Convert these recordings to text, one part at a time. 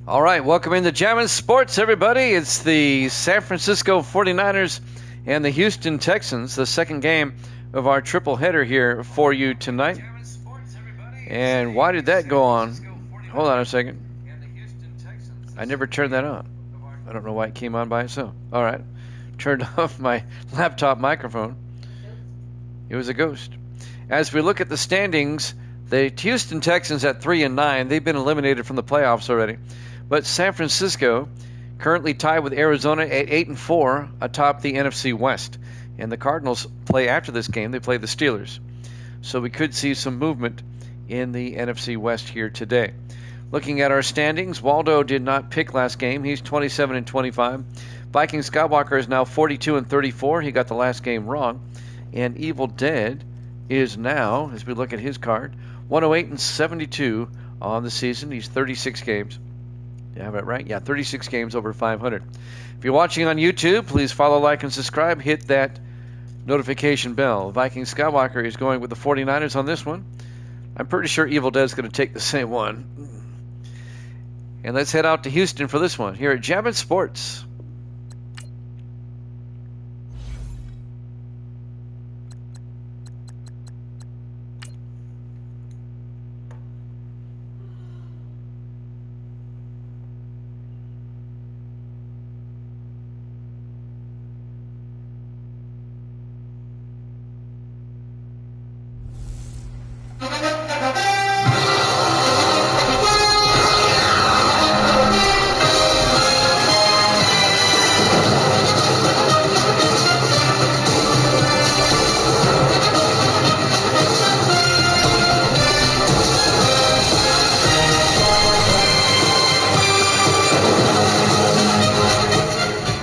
All right, welcome into Jammin' Sports, everybody. It's the San Francisco 49ers and the Houston Texans, the second game of our triple header here for you tonight. And why did that go on? Hold on a second. I never turned that on. I don't know why it came on by itself. All right, turned off my laptop microphone. It was a ghost. As we look at the standings, the Houston Texans at 3-9. They've been eliminated from the playoffs already. But San Francisco currently tied with Arizona at 8-4 atop the NFC West. And the Cardinals play after this game. They play the Steelers. So we could see some movement in the NFC West here today. Looking at our standings, Waldo did not pick last game. He's 27-25. Viking Skywalker is now 42-34. He got the last game wrong. And Evil Dead is now, as we look at his card, 108-72 on the season. He's 36 games. You have it right? Yeah, 36 games over 500. If you're watching on YouTube, please follow, like, and subscribe. Hit that notification bell. Viking Skywalker is going with the 49ers on this one. I'm pretty sure Evil Dead's going to take the same one. And let's head out to Houston for this one here at Jammin' Sports.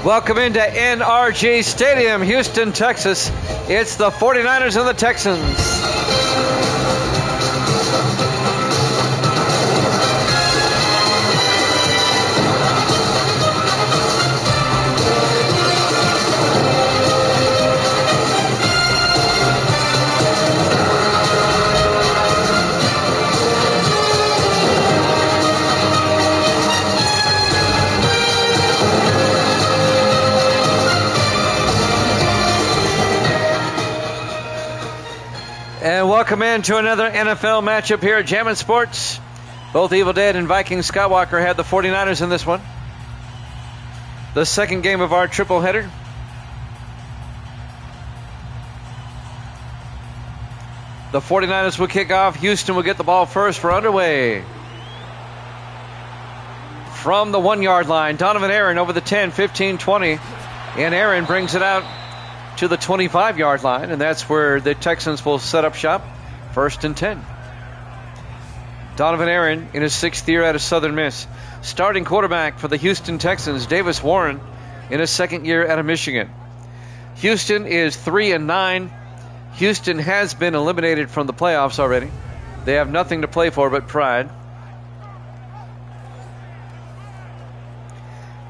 Welcome into NRG Stadium, Houston, Texas. It's the 49ers and the Texans. And welcome into another NFL matchup here at Jammin' Sports. Both Evil Dead and Viking Skywalker had the 49ers in this one. The second game of our triple header. The 49ers will kick off. Houston will get the ball first for underway. From the 1-yard line, Donovan Aaron over the 10, 15, 20. And Aaron brings it out to the 25-yard line, and that's where the Texans will set up shop. 1st and 10. Donovan Aaron in his 6th year out of Southern Miss. Starting quarterback for the Houston Texans, Davis Warren, in his 2nd year out of Michigan. Houston is 3-9. Houston has been eliminated from the playoffs already. They have nothing to play for but pride.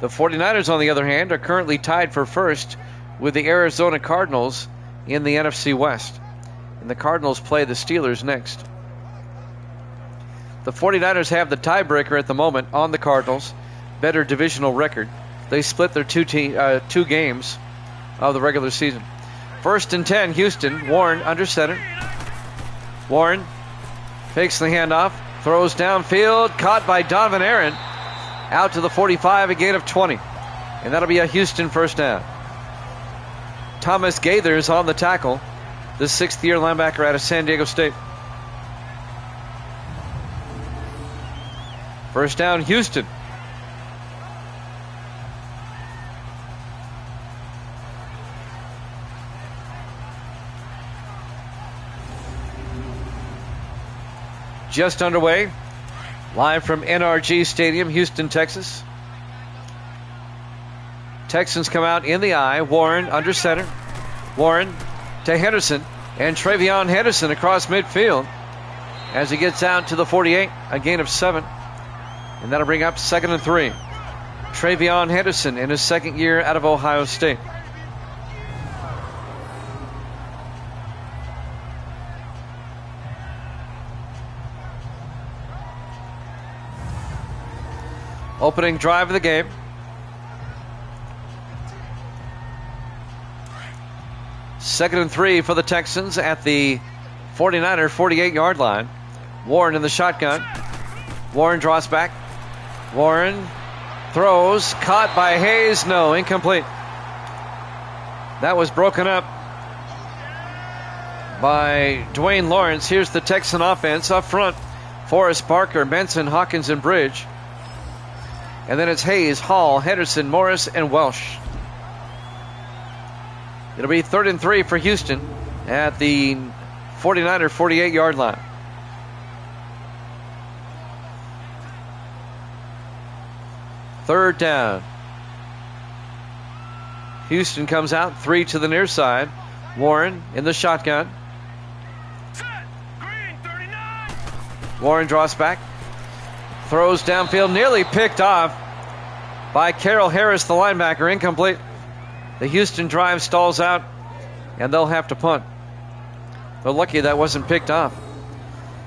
The 49ers, on the other hand, are currently tied for first with the Arizona Cardinals in the NFC West. And the Cardinals play the Steelers next. The 49ers have the tiebreaker at the moment on the Cardinals. Better divisional record. They split their two games of the regular season. 1st and 10, Houston. Warren under center. Warren takes the handoff, throws downfield, caught by Donovan Aaron. Out to the 45, a gain of 20. And that'll be a Houston first down. Thomas Gaithers on the tackle, the 6th-year linebacker out of San Diego State. First down, Houston. Just underway, live from NRG Stadium, Houston, Texas. Texans come out in the eye. Warren under center. Warren to Henderson. And Travion Henderson across midfield as he gets out to the 48. A gain of 7. And that'll bring up 2nd and 3. Travion Henderson in his 2nd year out of Ohio State. Opening drive of the game. Second and 3 for the Texans at the 49er 48-yard line. Warren in the shotgun. Warren draws back. Warren throws. Caught by Hayes. No, incomplete. That was broken up by Dwayne Lawrence. Here's the Texan offense up front. Forrest, Barker, Benson, Hawkins, and Bridge. And then it's Hayes, Hall, Henderson, Morris, and Welsh. It'll be 3rd and 3 for Houston at the 49er 48-yard line. Third down. Houston comes out, 3 to the near side. Warren in the shotgun. Warren draws back. Throws downfield, nearly picked off by Carroll Harris, the linebacker. Incomplete. The Houston drive stalls out, and they'll have to punt. They're lucky that wasn't picked off.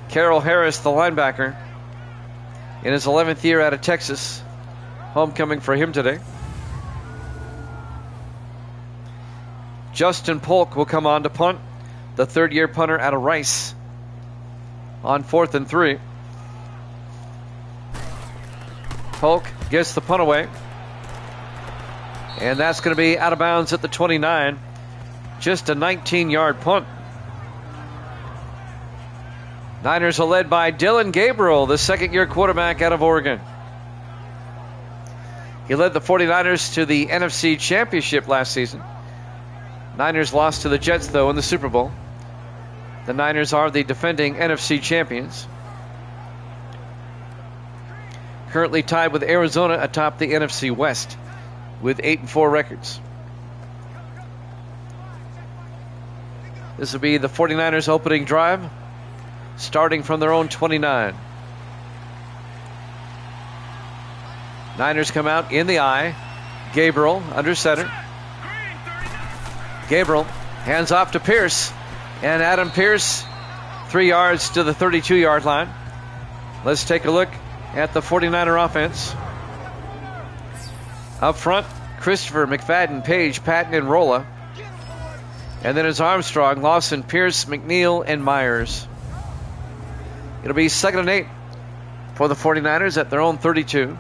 Carroll Harris, the linebacker, in his 11th year out of Texas. Homecoming for him today. Justin Polk will come on to punt, the third-year punter out of Rice, on 4th and 3. Polk gets the punt away. And that's going to be out of bounds at the 29. Just a 19-yard punt. Niners are led by Dylan Gabriel, the second-year quarterback out of Oregon. He led the 49ers to the NFC Championship last season. Niners lost to the Jets, though, in the Super Bowl. The Niners are the defending NFC champions. Currently tied with Arizona atop the NFC West with 8-4 records. This will be the 49ers opening drive, starting from their own 29. Niners come out in the eye. Gabriel under center. Gabriel hands off to Pierce. And Adam Pierce, 3 yards to the 32-yard line. Let's take a look at the 49er offense. Up front, Christopher, McFadden, Page, Patton, and Rolla. And then it's Armstrong, Lawson, Pierce, McNeil, and Myers. It'll be 2nd and 8 for the 49ers at their own 32.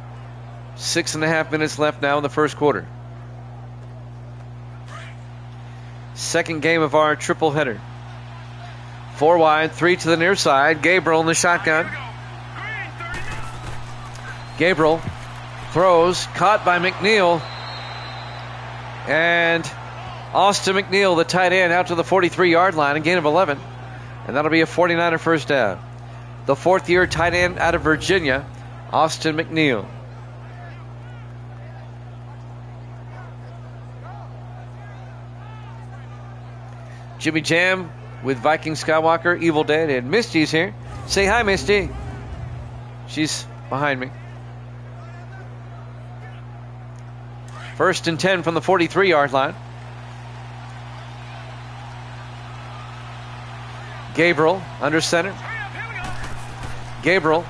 6.5 minutes left now in the first quarter. Second game of our triple header. 4 wide, 3 to the near side. Gabriel in the shotgun. Gabriel throws, caught by McNeil. And Austin McNeil, the tight end, out to the 43-yard line, a gain of 11. And that'll be a 49er first down. The 4th-year tight end out of Virginia, Austin McNeil. Jimmy Jam with Viking Skywalker, Evil Dead, and Misty's here. Say hi, Misty. She's behind me. 1st and 10 from the 43-yard line. Gabriel under center. Gabriel,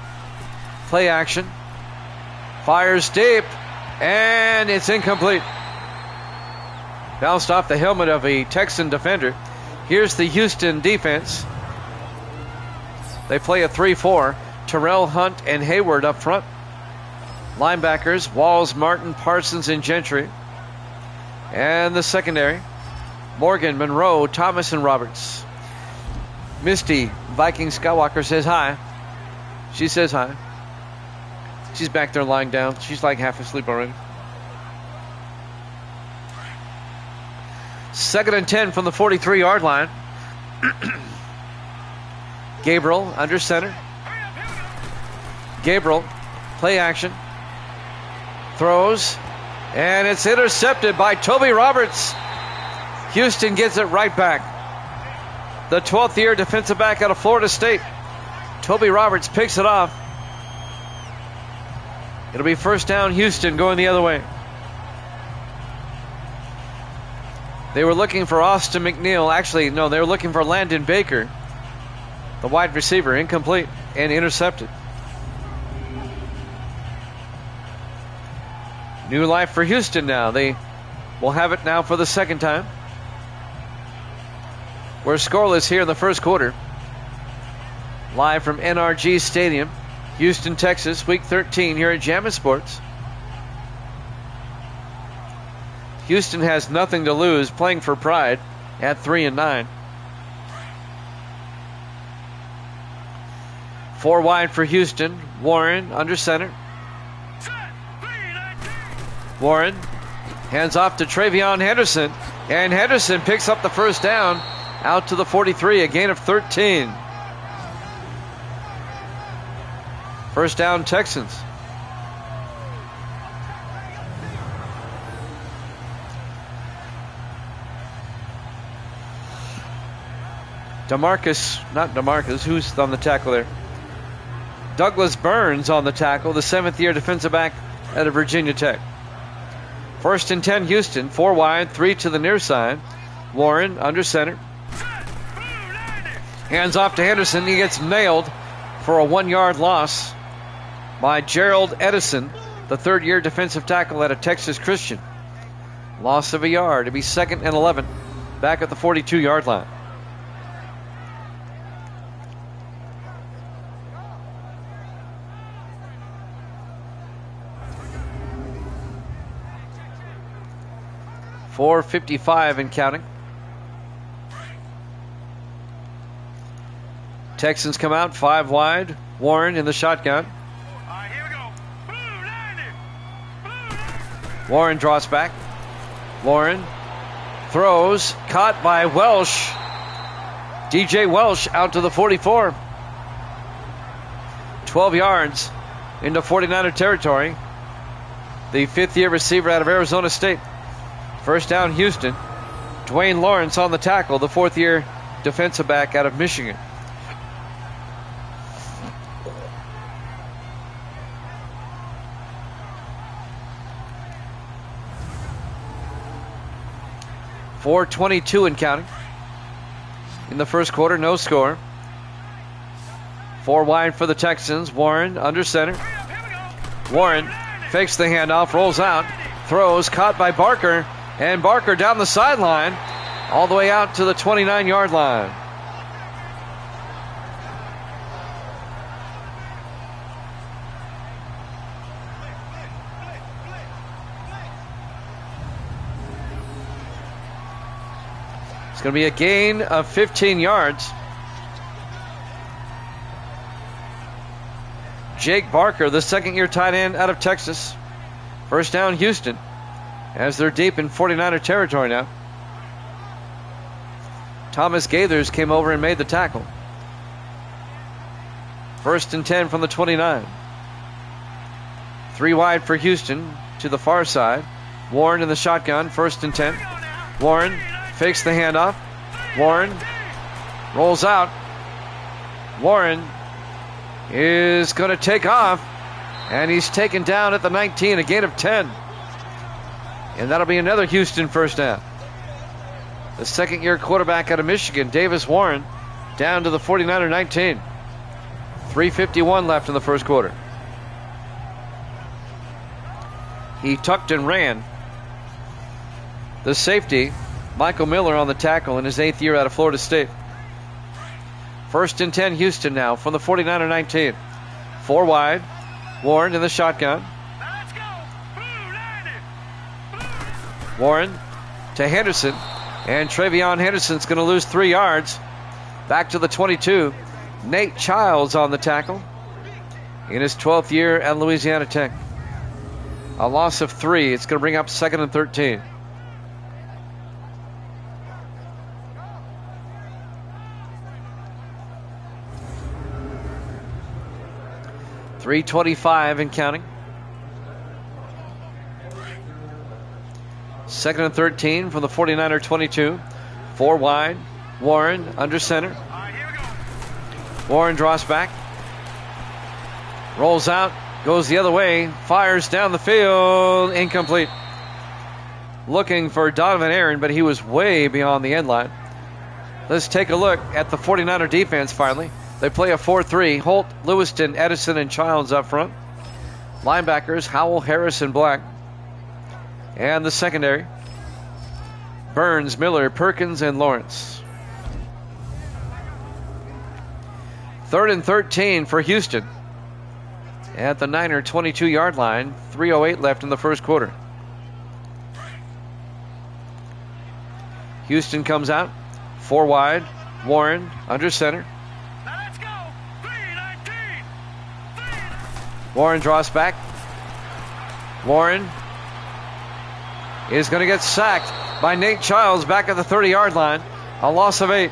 play action. Fires deep, and it's incomplete. Bounced off the helmet of a Texan defender. Here's the Houston defense. They play a 3-4. Terrell, Hunt, and Hayward up front. Linebackers, Walls, Martin, Parsons, and Gentry. And the secondary, Morgan, Monroe, Thomas, and Roberts. Misty, Viking Skywalker, says hi. She says hi. She's back there lying down. She's like half asleep already. 2nd and 10 from the 43-yard line. Gabriel under center. Gabriel, play action. Throws, and it's intercepted by Toby Roberts. Houston gets it right back. The 12th-year defensive back out of Florida State. Toby Roberts picks it off. It'll be first down, Houston, going the other way. They were looking for Austin McNeil. Actually, no, they were looking for Landon Baker, the wide receiver, incomplete and intercepted. New life for Houston now. They will have it now for the second time. We're scoreless here in the first quarter. Live from NRG Stadium, Houston, Texas, Week 13 here at Jammin' Sports. Houston has nothing to lose, playing for pride at 3-9. 4 wide for Houston. Warren under center. Warren hands off to Travion Henderson, and Henderson picks up the first down out to the 43, a gain of 13. First down, Texans. Who's on the tackle there? Douglas Burns on the tackle, the 7th-year defensive back out of Virginia Tech. First and 10, Houston. 4 wide, 3 to the near side. Warren under center. Hands off to Henderson. He gets nailed for a 1-yard loss by Gerald Edison, the 3rd-year defensive tackle out of Texas Christian. Loss of a yard. It'll be 2nd and 11, back at the 42-yard line. .455 and counting. Texans come out 5 wide. Warren in the shotgun. Here we go. Blue 90. Warren draws back. Warren throws. Caught by Welsh. DJ Welsh out to the 44. 12 yards into 49er territory. The 5th-year receiver out of Arizona State. First down, Houston. Dwayne Lawrence on the tackle, the 4th-year defensive back out of Michigan. .422 and counting. In the first quarter, no score. 4 wide for the Texans. Warren under center. Warren fakes the handoff, rolls out, throws, caught by Barker. And Barker down the sideline, all the way out to the 29-yard line. It's going to be a gain of 15 yards. Jake Barker, the 2nd-year tight end out of Texas. First down, Houston, as they're deep in 49er territory now. Thomas Gaithers came over and made the tackle. First and 10 from the 29. 3 wide for Houston to the far side. Warren in the shotgun, first and 10. Warren fakes the handoff. Warren rolls out. Warren is going to take off, and he's taken down at the 19, a gain of 10. And that'll be another Houston first down. The 2nd-year quarterback out of Michigan, Davis Warren, down to the 49er 19. 3:51 left in the first quarter. He tucked and ran. The safety, Michael Miller, on the tackle in his 8th year out of Florida State. First and 10, Houston now from the 49er 19. 4 wide. Warren in the shotgun. Let's go. Blue 90. Warren to Henderson. And Travion Henderson's going to lose 3 yards. Back to the 22. Nate Childs on the tackle in his 12th year at Louisiana Tech. A loss of 3. It's going to bring up 2nd and 13. .325 and counting. 2nd and 13 from the 49er 22. 4 wide. Warren under center. Here we go. Warren draws back. Rolls out. Goes the other way. Fires down the field. Incomplete. Looking for Donovan Aaron, but he was way beyond the end line. Let's take a look at the 49er defense finally. They play a 4-3. Holt, Lewiston, Edison, and Childs up front. Linebackers, Howell, Harris, and Black. And the secondary, Burns, Miller, Perkins, and Lawrence. 3rd and 13 for Houston at the Niner 22-yard line. 3:08 left in the first quarter. Houston comes out, 4 wide. Warren under center. Now let's go. 319. Warren draws back. Warren is going to get sacked by Nate Childs back at the 30-yard line. A loss of 8.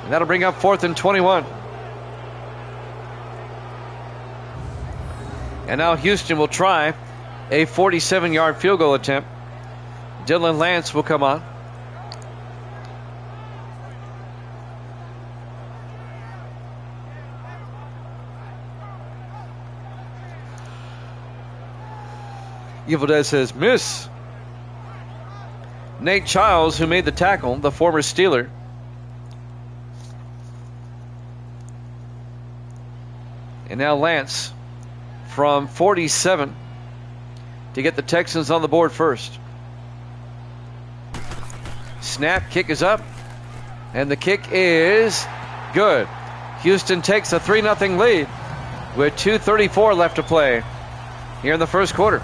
And that'll bring up 4th and 21. And now Houston will try a 47-yard field goal attempt. Dylan Lance will come on. Evil Dead says, miss. Nate Childs, who made the tackle, the former Steeler. And now Lance from 47 to get the Texans on the board first. Snap, kick is up, and the kick is good. Houston takes a 3-0 lead with 2:34 left to play here in the first quarter.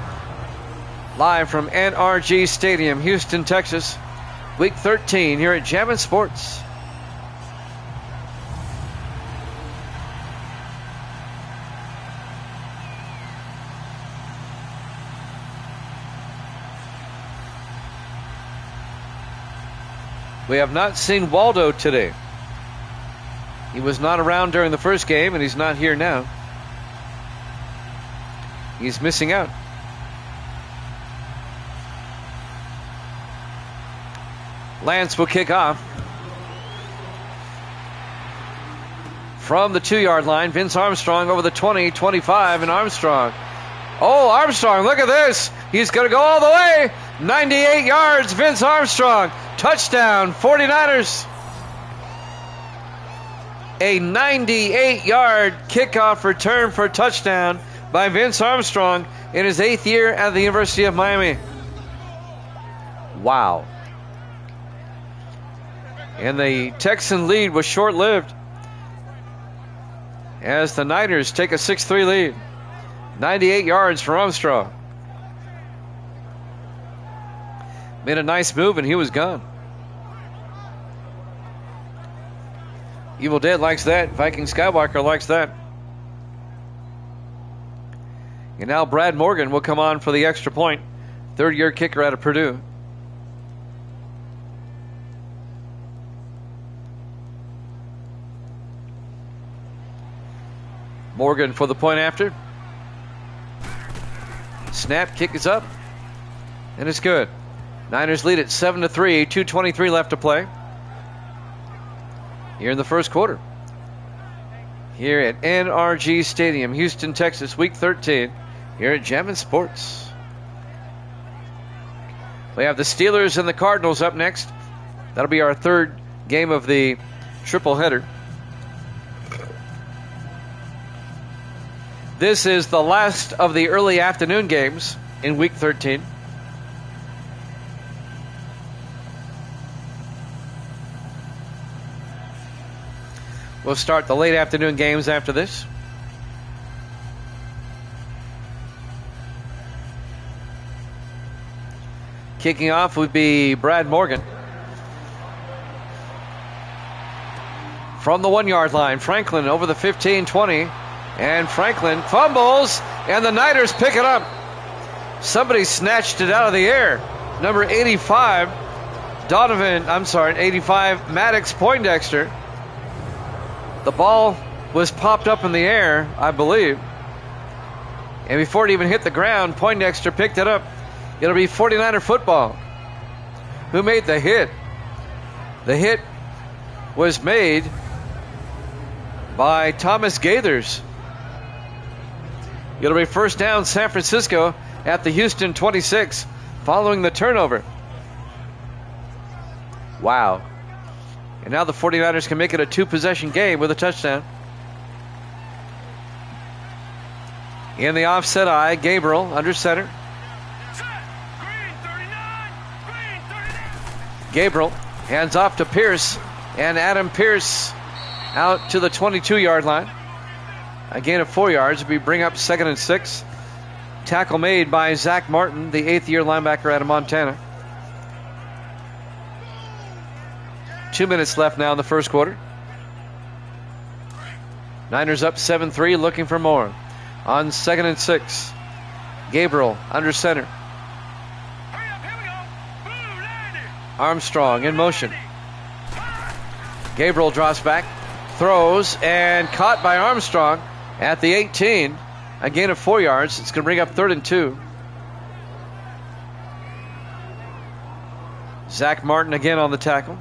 Live from NRG Stadium, Houston, Texas. Week 13 here at Jammin' Sports. We have not seen Waldo today. He was not around during the first game, and he's not here now. He's missing out. Lance will kick off. From the 2-yard line, Vince Armstrong over the 20, 25, and Armstrong. Oh, Armstrong, look at this. He's going to go all the way. 98 yards, Vince Armstrong. Touchdown, 49ers. A 98-yard kickoff return for a touchdown by Vince Armstrong in his 8th year at the University of Miami. Wow. And the Texan lead was short-lived as the Niners take a 6-3 lead. 98 yards for Armstrong. Made a nice move and he was gone. Evil Dead likes that. Viking Skywalker likes that. And now Brad Morgan will come on for the extra point. 3rd-year kicker out of Purdue. Morgan for the point after. Snap, kick is up, and it's good. Niners lead at 7-3, 2:23 left to play here in the first quarter. Here at NRG Stadium, Houston, Texas, Week 13, here at Jammin' Sports. We have the Steelers and the Cardinals up next. That'll be our 3rd game of the triple header. This is the last of the early afternoon games in Week 13. We'll start the late afternoon games after this. Kicking off would be Brad Morgan. From the 1-yard line, Franklin over the 15-20. And Franklin fumbles, and the Niners pick it up. Somebody snatched it out of the air. Number 85, 85, Maddox Poindexter. The ball was popped up in the air, I believe. And before it even hit the ground, Poindexter picked it up. It'll be 49er football. Who made the hit? The hit was made by Thomas Gaithers. It'll be first down San Francisco at the Houston 26 following the turnover. Wow. And now the 49ers can make it a 2-possession game with a touchdown. In the offset eye, Gabriel under center. Set. Green 3. Gabriel hands off to Pierce, and Adam Pierce out to the 22-yard line. A gain of 4 yards. We bring up 2nd and 6. Tackle made by Zach Martin, the 8th-year linebacker out of Montana. 2 minutes left now in the first quarter. Niners up 7-3, looking for more. On 2nd and 6. Gabriel under center. Armstrong in motion. Gabriel drops back, throws, and caught by Armstrong at the 18. A gain of 4 yards. It's going to bring up 3rd and 2. Zach Martin again on the tackle.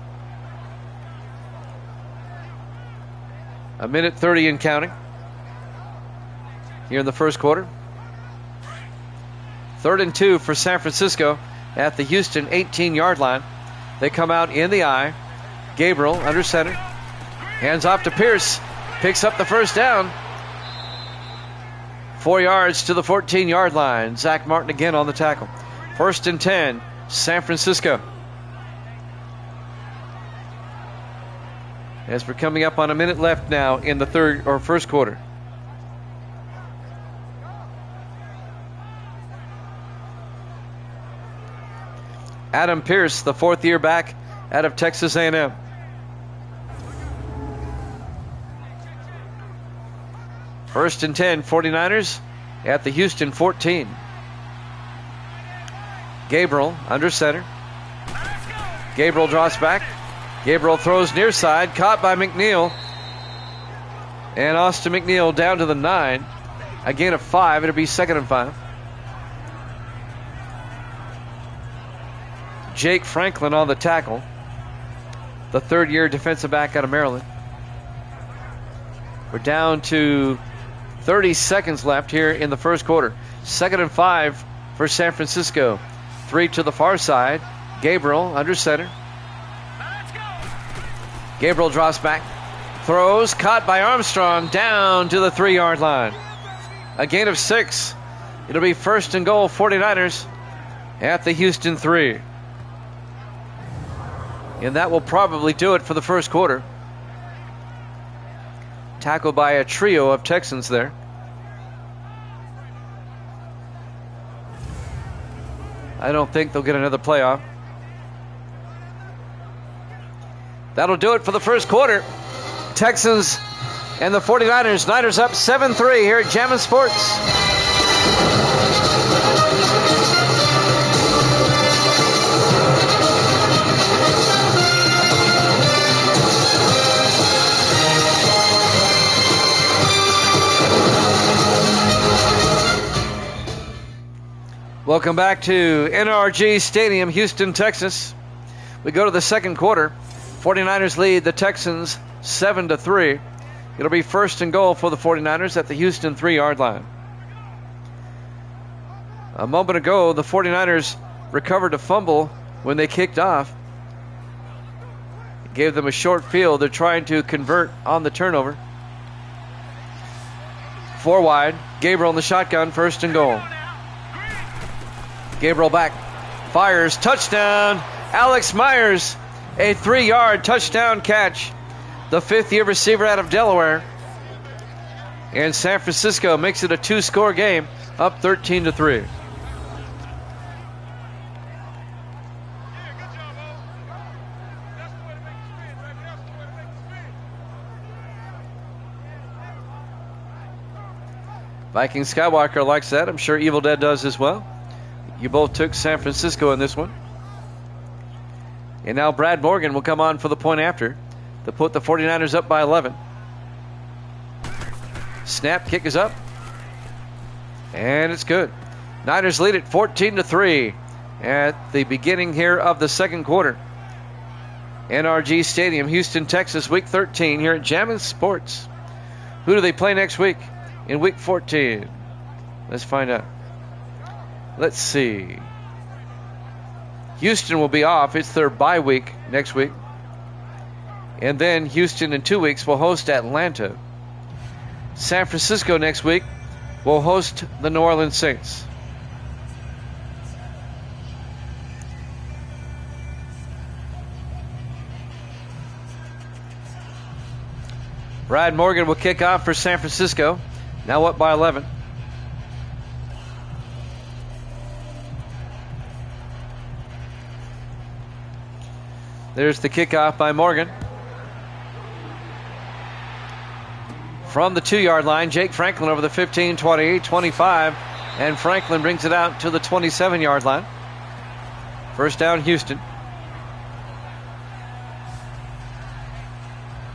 A minute 30 and counting here in the first quarter. 3rd and 2 for San Francisco at the Houston 18-yard line. They come out in the eye. Gabriel under center. Hands off to Pierce. Picks up the first down. 4 yards to the 14-yard line. Zach Martin again on the tackle. 1st and 10, San Francisco. As we're coming up on a minute left now in the first quarter. Adam Pierce, the 4th-year back out of Texas A&M. First and 10, 49ers at the Houston 14. Gabriel under center. Gabriel drops back. Gabriel throws near side, caught by McNeil. And Austin McNeil down to the 9. A gain of 5. It'll be 2nd and 5. Jake Franklin on the tackle. The 3rd-year defensive back out of Maryland. We're down to 30 seconds left here in the first quarter. 2nd and 5 for San Francisco. 3 to the far side. Gabriel under center. Gabriel drops back, throws, caught by Armstrong, down to the 3-yard line. A gain of 6. It'll be 1st and goal, 49ers at the Houston 3. And that will probably do it for the first quarter. Tackled by a trio of Texans there. I don't think they'll get another playoff. That'll do it for the first quarter. Texans and the 49ers. Niners up 7-3 here at Jammin' Sports. Welcome back to NRG Stadium, Houston, Texas. We go to the second quarter. 49ers lead the Texans 7-3. It'll be 1st and goal for the 49ers at the Houston 3-yard line. A moment ago, the 49ers recovered a fumble when they kicked off. It gave them a short field. They're trying to convert on the turnover. 4 wide. Gabriel in the shotgun, 1st and goal. Gabriel back. Fires. Touchdown. Alex Myers. A 3-yard touchdown catch. The 5th-year receiver out of Delaware. And San Francisco makes it a 2-score game, up 13-3. Viking Skywalker likes that. I'm sure Evil Dead does as well. You both took San Francisco in this one. And now Brad Morgan will come on for the point after to put the 49ers up by 11. Snap, kick is up. And it's good. Niners lead it 14-3 at the beginning here of the second quarter. NRG Stadium, Houston, Texas, Week 13 here at Jammin' Sports. Who do they play next week in Week 14? Let's find out. Let's see. Houston will be off. It's their bye week next week. And then Houston in 2 weeks will host Atlanta. San Francisco next week will host the New Orleans Saints. Brad Morgan will kick off for San Francisco. Now up by 11. There's the kickoff by Morgan. From the 2-yard line, Jake Franklin over the 15, 20, 25, and Franklin brings it out to the 27-yard line. First down, Houston.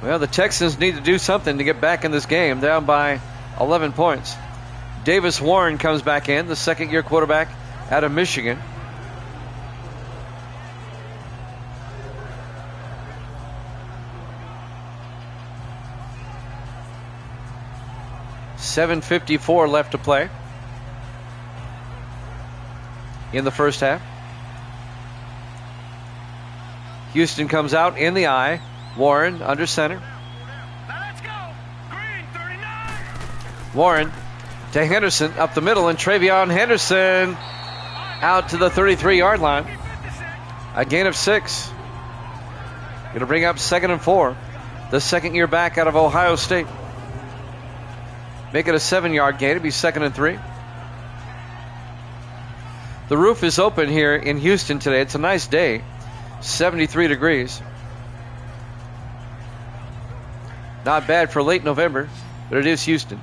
Well, the Texans need to do something to get back in this game, down by 11 points. Davis Warren comes back in, the second-year quarterback out of Michigan. .754 left to play in the first half. Houston comes out in the eye. Warren under center. Now let's go. Green 39. Warren to Henderson up the middle, and Travion Henderson out to the 33-yard line. A gain of 6. Going to bring up 2nd and 4. The second-year back out of Ohio State. Make it a 7-yard gain. It'll be 2nd and 3. The roof is open here in Houston today. It's a nice day. 73 degrees. Not bad for late November, but it is Houston.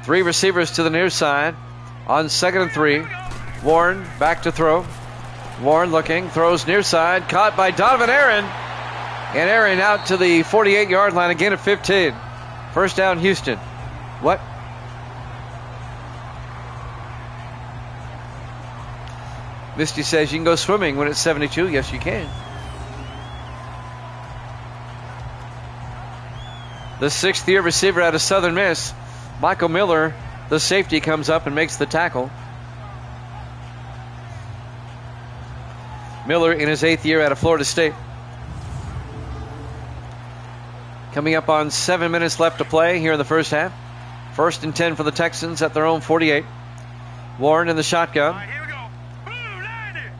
3 receivers to the near side on 2nd and 3. Warren back to throw. Warren looking, throws near side, caught by Donovan Aaron. And Aaron out to the 48-yard line, a gain of 15. First down, Houston. What? Misty says you can go swimming when it's 72. Yes, you can. The 6th-year receiver out of Southern Miss, Michael Miller, the safety, comes up and makes the tackle. Miller in his 8th year out of Florida State. Coming up on 7 minutes left to play here in the first half. 1st and 10 for the Texans at their own 48. Warren in the shotgun. All right, here we go. Blue, landed.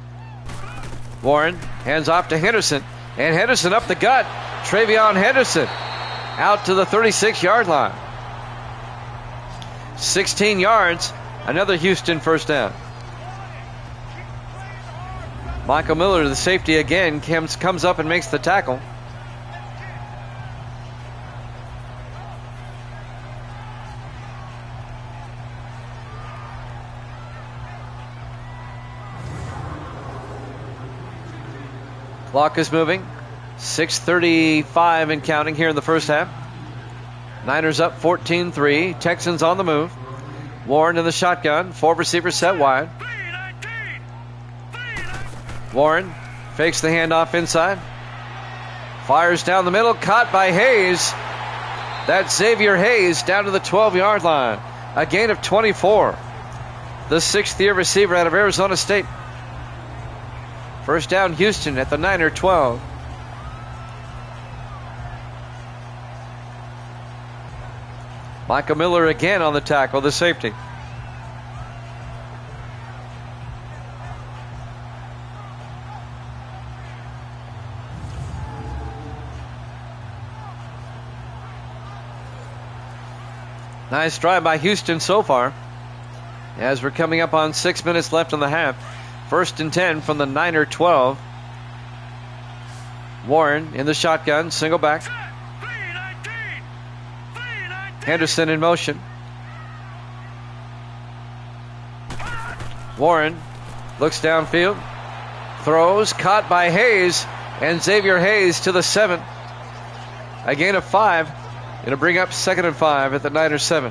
Warren hands off to Henderson. And Henderson up the gut. Travion Henderson out to the 36-yard line. 16 yards. Another Houston first down. Michael Miller, the safety again, comes up and makes the tackle. Clock is moving. 6:35 and counting here in the first half. Niners up 14-3. Texans on the move. Warren in the shotgun. 4 receivers set wide. Warren fakes the handoff inside. Fires down the middle. Caught by Hayes. That's Xavier Hayes down to the 12-yard line. A gain of 24. The 6th-year receiver out of Arizona State. First down, Houston at the Niner 12. Michael Miller again on the tackle, the safety. Nice drive by Houston so far, as we're coming up on 6 minutes left in the half. 1st and 10 from the Niner 12. Warren in the shotgun, single back. Henderson in motion. Warren looks downfield, throws, caught by Hayes, and Xavier Hayes to the 7. A gain of 5. It'll bring up 2nd and 5 at the Niners 7.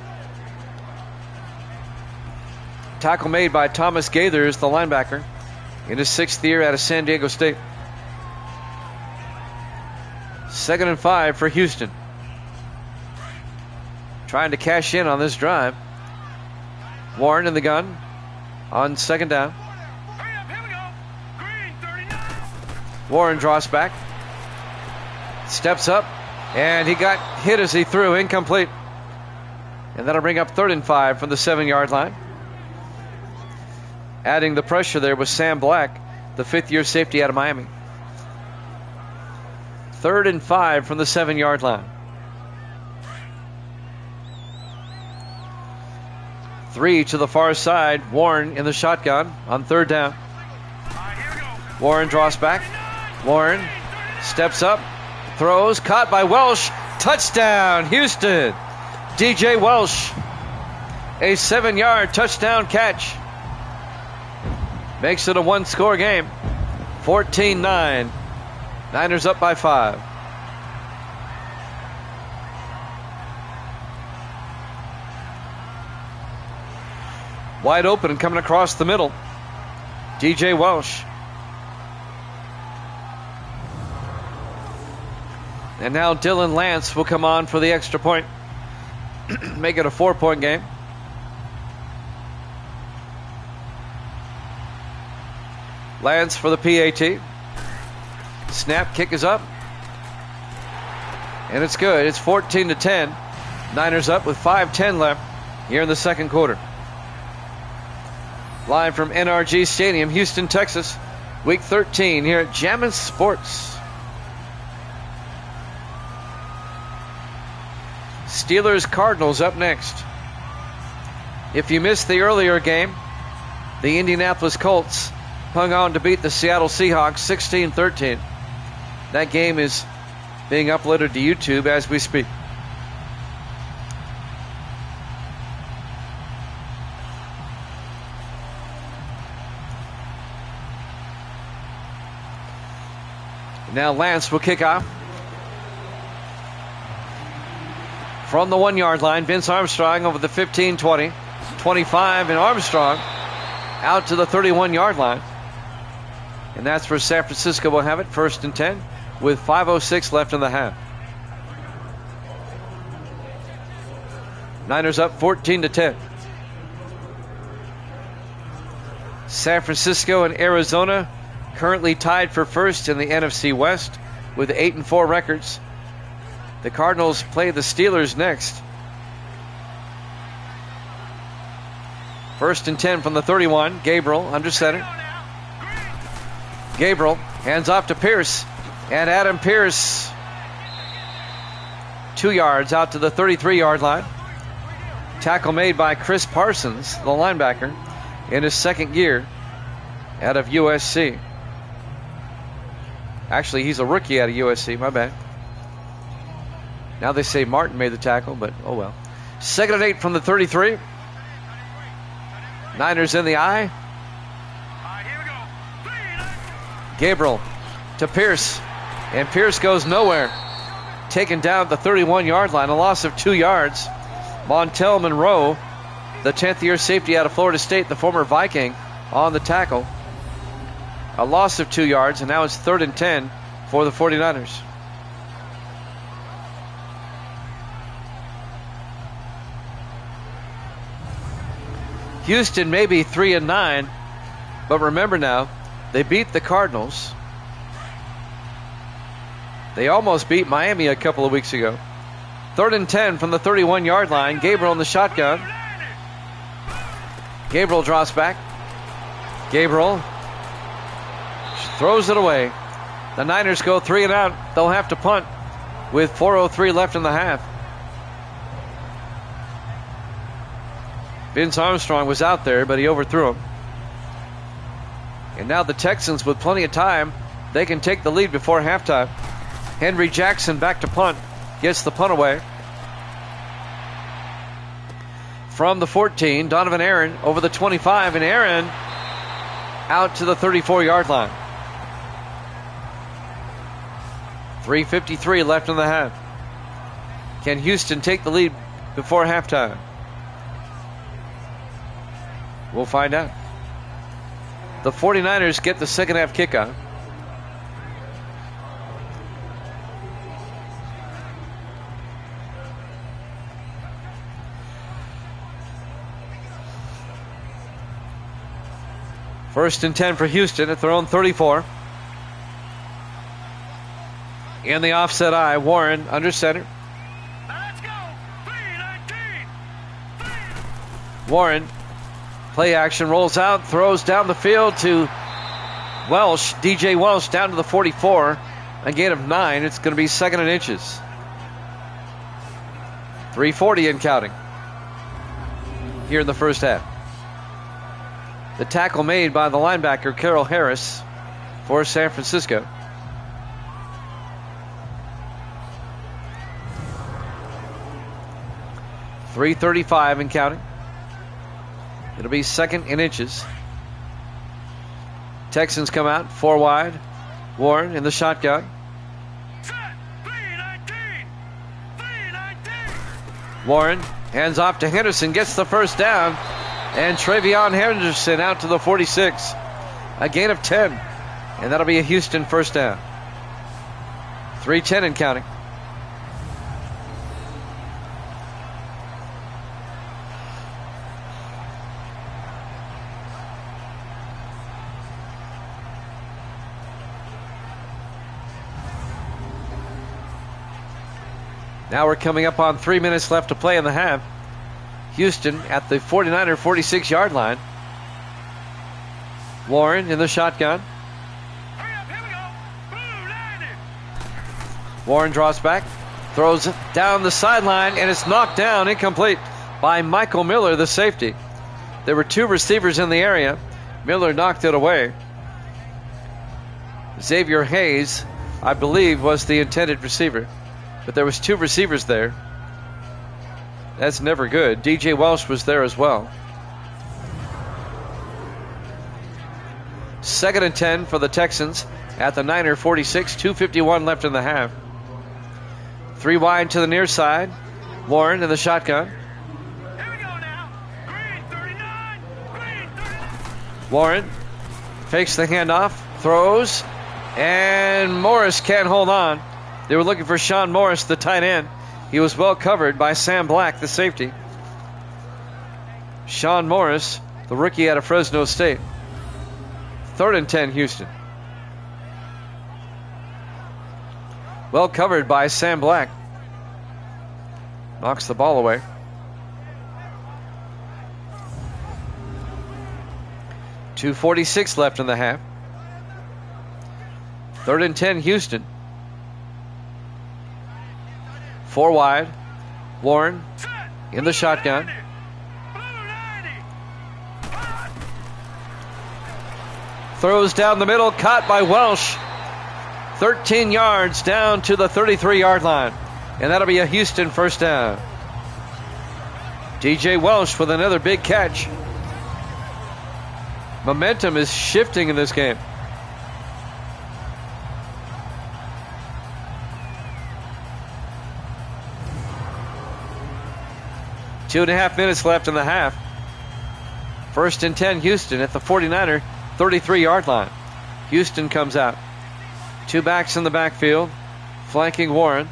Tackle made by Thomas Gaithers, the linebacker, in his 6th year out of San Diego State. 2nd and 5 for Houston. Trying to cash in on this drive. Warren in the gun on 2nd down. Warren draws back, steps up, and he got hit as he threw, incomplete. And that'll bring up 3rd and 5 from the 7-yard line. Adding the pressure there was Sam Black, the 5th-year safety out of Miami. 3rd and 5 from the 7-yard line. 3 to the far side. Warren in the shotgun on third down. Warren draws back. Warren steps up, throws, caught by Welsh. Touchdown, Houston. DJ Welsh, a 7-yard touchdown catch. Makes it a one-score game. 14-9. Niners up by 5. Wide open and coming across the middle. DJ Welsh. And now Dylan Lance will come on for the extra point. Make it a 4-point game. Lance for the PAT. Snap, kick is up. And it's good. It's 14-10. Niners up with 5:10 left here in the second quarter. Live from NRG Stadium, Houston, Texas. Week 13 here at Jammin' Sports. Steelers-Cardinals up next. If you missed the earlier game, the Indianapolis Colts hung on to beat the Seattle Seahawks 16-13. That game is being uploaded to YouTube as we speak. Now Lance will kick off. From the 1-yard line, Vince Armstrong over the 15, 20, 25, and Armstrong out to the 31-yard line. And that's where San Francisco will have it, 1st and 10, with 5:06 left in the half. Niners up 14-10. San Francisco and Arizona currently tied for first in the NFC West with 8-4 records. The Cardinals play the Steelers next. 1st and 10 from the 31. Gabriel under center. Gabriel hands off to Pierce. And Adam Pierce, 2 yards out to the 33-yard line. Tackle made by Chris Parsons, the linebacker, in his second year out of USC. Actually, he's a rookie out of USC, my bad. Now they say Martin made the tackle, but oh well. 2nd and 8 from the 33. Niners in the eye. Gabriel to Pierce. And Pierce goes nowhere. Taken down at the 31-yard line, a loss of 2 yards. Montel Monroe, the 10th-year safety out of Florida State, the former Viking, on the tackle. A loss of 2 yards, and now it's 3rd and 10 for the 49ers. Houston may be 3-9, but remember now, they beat the Cardinals. They almost beat Miami a couple of weeks ago. 3rd and 10 from the 31-yard line. Gabriel in the shotgun. Gabriel drops back. Gabriel throws it away. The Niners go 3 and out. They'll have to punt with 4:03 left in the half. Vince Armstrong was out there, but he overthrew him. And now the Texans, with plenty of time, they can take the lead before halftime. Henry Jackson back to punt. Gets the punt away. From the 14, Donovan Aaron over the 25, and Aaron out to the 34-yard line. 3:53 left in the half. Can Houston take the lead before halftime? We'll find out. The 49ers get the second half kickoff. First and 10 for Houston at their own 34. In the offset eye, Warren under center. Let's go. 3-19. Warren, play action, rolls out, throws down the field to Welsh. DJ Welsh down to the 44. A gain of 9. It's going to be 2nd and inches. 3:40 and counting. here in the first half. The tackle made by the linebacker, Carol Harris, for San Francisco. .335 and counting. It'll be 2nd and inches. Texans come out, 4 wide. Warren in the shotgun. Warren hands off to Henderson, gets the first down, and Travion Henderson out to the 46. A gain of 10, and that'll be a Houston first down. 3:10 and counting. Now we're coming up on 3 minutes left to play in the half. Houston at the 49er 46-yard line. Warren in the shotgun. Warren draws back, throws it down the sideline, and it's knocked down, incomplete, by Michael Miller, the safety. There were 2 receivers in the area. Miller knocked it away. Xavier Hayes, I believe, was the intended receiver. But there was 2 receivers there. That's never good. DJ Welsh was there as well. 2nd and 10 for the Texans at the Niner 46. 2:51 left in the half. 3 wide to the near side. Warren in the shotgun. Here we go now. Green 39. Green 39. Warren fakes the handoff, throws, and Morris can't hold on. They were looking for Sean Morris, the tight end. He was well covered by Sam Black, the safety. Sean Morris, the rookie out of Fresno State. 3rd and 10, Houston. Well covered by Sam Black. Knocks the ball away. .246 left in the half. 3rd and 10, Houston. 4 wide. Warren in the shotgun. Throws down the middle, caught by Welsh. 13 yards down to the 33-yard line. And that'll be a Houston first down. DJ Welsh with another big catch. Momentum is shifting in this game. Two and a half minutes left in the half. 1st and 10, Houston at the 49er 33-yard line. Houston comes out. 2 backs in the backfield, flanking Warren.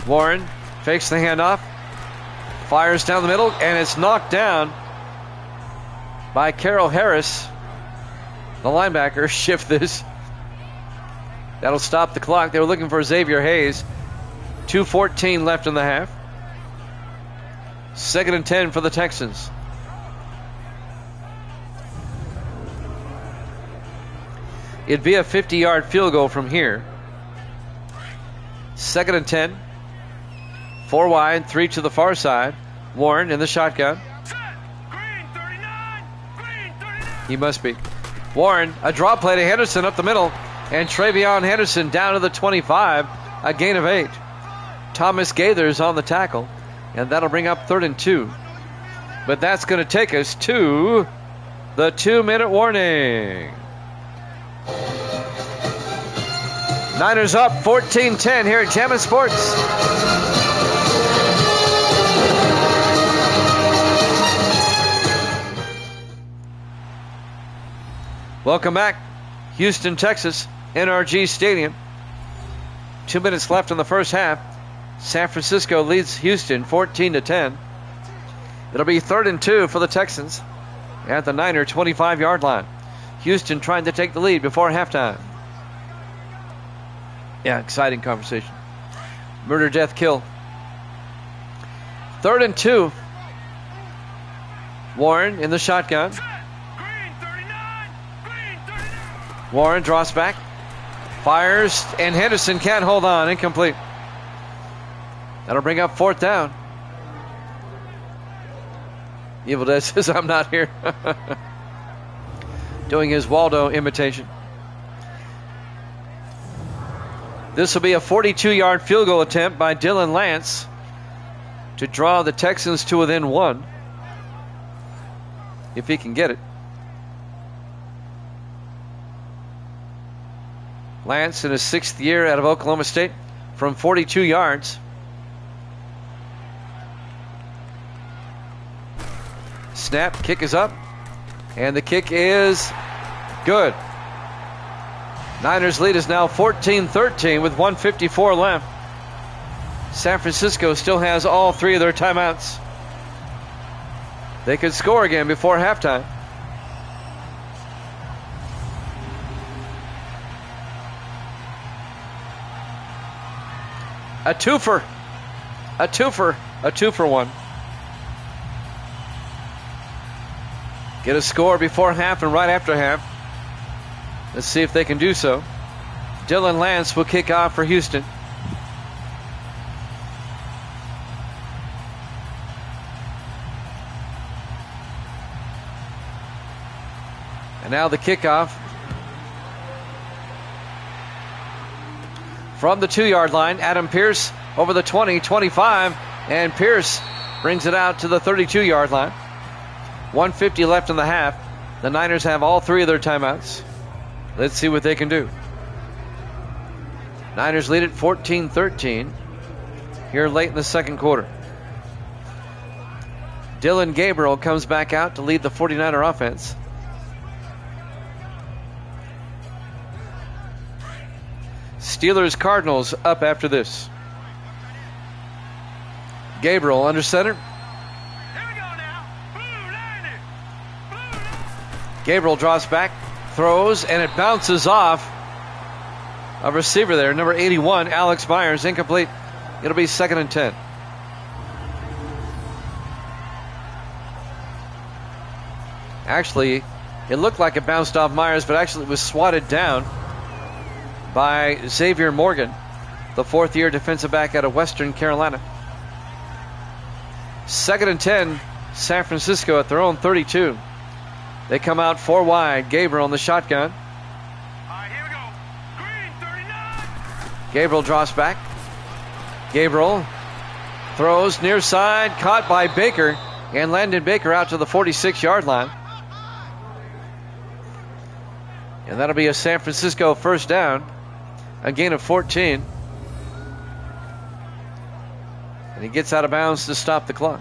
Warren fakes the handoff, fires down the middle, and it's knocked down by Carol Harris. The linebacker shift this. That'll stop the clock. They were looking for Xavier Hayes. 2:14 left in the half. 2nd and 10 for the Texans. It'd be a 50-yard field goal from here. 2nd and 10. 4 wide, 3 to the far side. Warren in the shotgun. Green 39. Green 39. He must be. Warren, a draw play to Henderson up the middle. And Travion Henderson down to the 25. A gain of 8. Thomas Gaithers on the tackle. And that'll bring up 3rd and 2. But that's going to take us to the 2-minute warning. Niners up 14-10 here at Jammin' Sports. Welcome back. Houston, Texas, NRG Stadium. 2 minutes left in the first half. San Francisco leads Houston 14-10. It'll be 3rd and 2 for the Texans at the Niner 25-yard line. Houston trying to take the lead before halftime. Yeah, exciting conversation. Murder, death, kill. 3rd and 2. Warren in the shotgun. Green 39. Green 39. Warren draws back, fires, and Henderson can't hold on. Incomplete. That'll bring up 4th down. Evil Dead says, I'm not here. Doing his Waldo imitation. This will be a 42-yard field goal attempt by Dylan Lance to draw the Texans to within 1, if he can get it. Lance in his 6th year out of Oklahoma State from 42 yards. Snap, kick is up, and the kick is good. Niners lead is now 14-13 with 1:54 left. San Francisco still has all 3 of their timeouts. They could score again before halftime. A twofer. A twofer. A 2-for-1. Get a score before half and right after half. Let's see if they can do so. Dylan Lance will kick off for Houston. And now the kickoff from the 2-yard line. Adam Pierce over the 20, 25, and Pierce brings it out to the 32-yard line. 1:50 left in the half. The Niners have all 3 of their timeouts. Let's see what they can do. Niners lead at 14-13 here late in the second quarter. Dylan Gabriel comes back out to lead the 49er offense. Steelers Cardinals up after this. Gabriel under center. Gabriel draws back, throws, and it bounces off a receiver there, number 81, Alex Myers, incomplete. It'll be 2nd and 10. Actually, it looked like it bounced off Myers, but actually it was swatted down by Xavier Morgan, the 4th-year defensive back out of Western Carolina. 2nd and 10, San Francisco at their own 32. They come out 4 wide. Gabriel in the shotgun. Here we go. Green 39. Gabriel draws back. Gabriel throws near side, caught by Baker, and Landon Baker out to the 46-yard line. And that'll be a San Francisco first down, a gain of 14. And he gets out of bounds to stop the clock.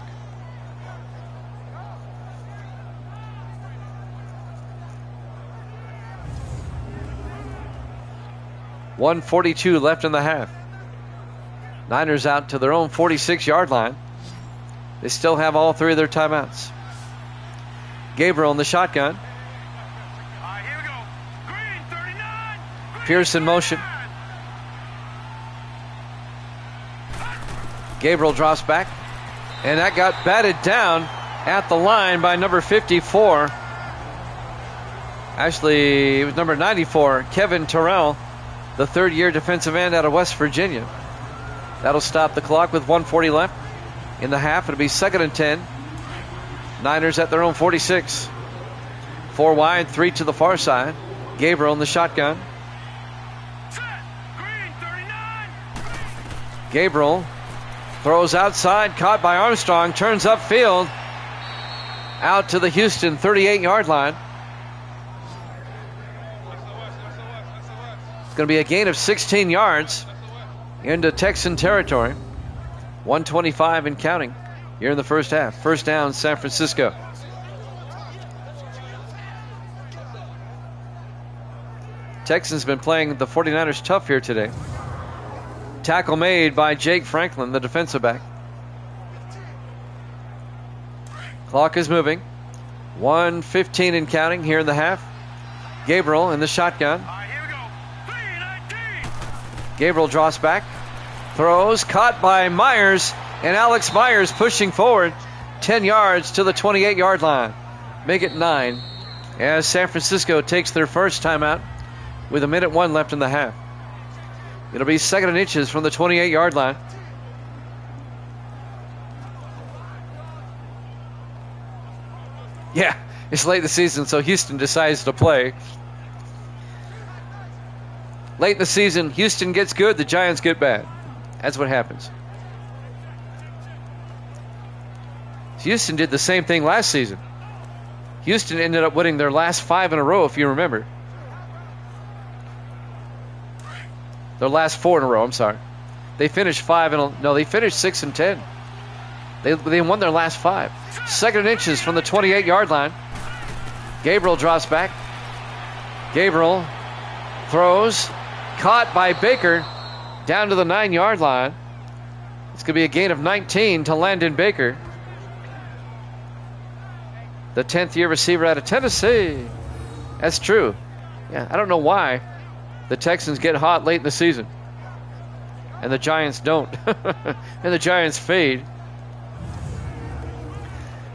.142 left in the half. Niners out to their own 46-yard line. They still have all 3 of their timeouts. Gabriel in the shotgun. Here we go. Green 39. Pierce in motion. Gabriel drops back. And that got batted down at the line by number 54. Actually, it was number 94, Kevin Terrell, the 3rd-year defensive end out of West Virginia. That'll stop the clock with 1:40 left in the half. It'll be 2nd and 10. Niners at their own 46. 4 wide, 3 to the far side. Gabriel in the shotgun. Green 39. Gabriel throws outside, caught by Armstrong, turns upfield, out to the Houston 38-yard line. It's going to be a gain of 16 yards into Texan territory. 1:25 and counting here in the first half. First down, San Francisco. Texans been playing the 49ers tough here today. Tackle made by Jake Franklin, the defensive back. Clock is moving. 1:15 and counting here in the half. Gabriel in the shotgun. Gabriel draws back, throws, caught by Myers, and Alex Myers pushing forward 10 yards to the 28-yard line. Make it 9 as San Francisco takes their first timeout with 1:01 left in the half. It'll be 2nd and inches from the 28-yard line. Yeah, it's late in the season, so Houston decides to play. Late in the season, Houston gets good, the Giants get bad. That's what happens. Houston did the same thing last season. Houston ended up winning their last 5 in a row, if you remember. Their last 4 in a row, I'm sorry. They finished 6-10. They won their last 5. 2nd and inches from the 28-yard line. Gabriel drops back. Gabriel throws. Caught by Baker down to the 9-yard line. It's going to be a gain of 19 to Landon Baker, the 10th-year receiver out of Tennessee. That's true. Yeah, I don't know why the Texans get hot late in the season and the Giants don't. And the Giants fade.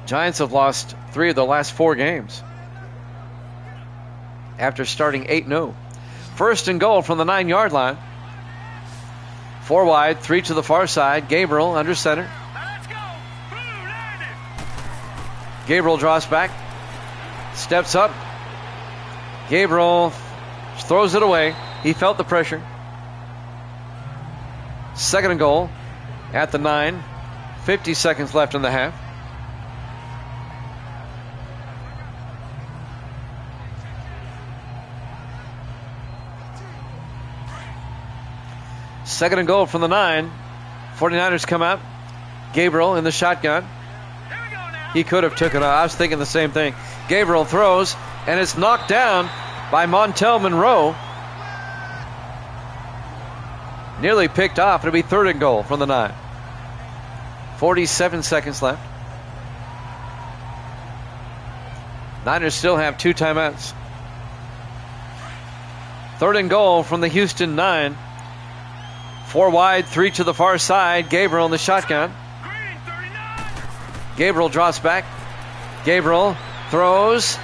Giants have lost 3 of the last 4 games after starting 8-0. 1st and goal from the 9-yard line. 4 wide, 3 to the far side. Gabriel under center. Let's go. Blue landed. Gabriel draws back. Steps up. Gabriel throws it away. He felt the pressure. 2nd and goal at the 9. 50 seconds left in the half. Second and goal from the 9. 49ers come out. Gabriel in the shotgun. Here we go now. He could have taken it. I was thinking the same thing. Gabriel throws, and it's knocked down by Montel Monroe. Nearly picked off. It'll be 3rd and goal from the 9. 47 seconds left. Niners still have 2 timeouts. 3rd and goal from the Houston 9. 4 wide, 3 to the far side. Gabriel in the shotgun. Green 39. Gabriel drops back. Gabriel throws.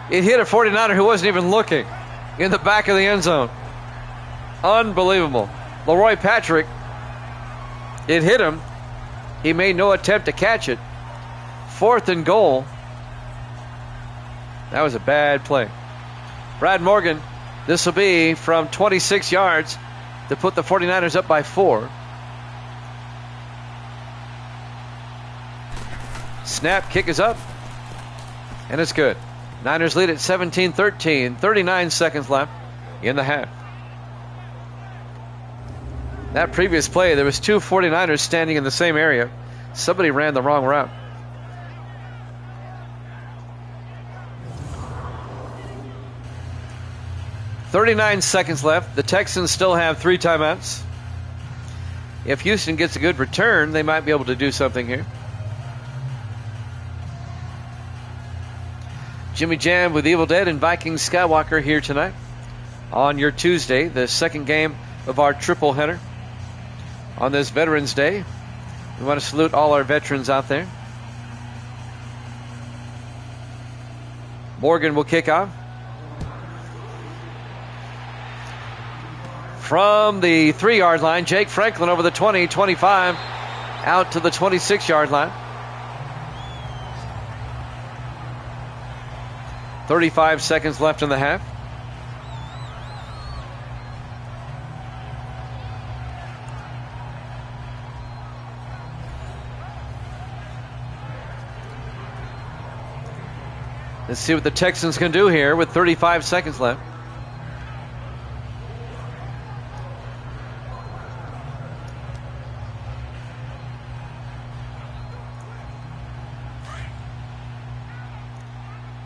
It hit a 49er who wasn't even looking in the back of the end zone. Unbelievable. Leroy Patrick, it hit him. He made no attempt to catch it. 4th and goal. That was a bad play. Brad Morgan, this will be from 26 yards to put the 49ers up by 4. Snap, kick is up, and it's good. Niners lead at 17-13, 39 seconds left in the half. That previous play, there was 2 49ers standing in the same area. Somebody ran the wrong route. .39 seconds left. The Texans still have 3 timeouts. If Houston gets a good return, they might be able to do something here. Jimmy Jam with Evil Dead and Viking Skywalker here tonight on your Tuesday, the 2nd game of our triple header. On this Veterans Day, we want to salute all our veterans out there. Morgan will kick off. From the 3-yard line, Jake Franklin over the 20, 25, out to the 26-yard line. 35 seconds left in the half. Let's see what the Texans can do here with 35 seconds left.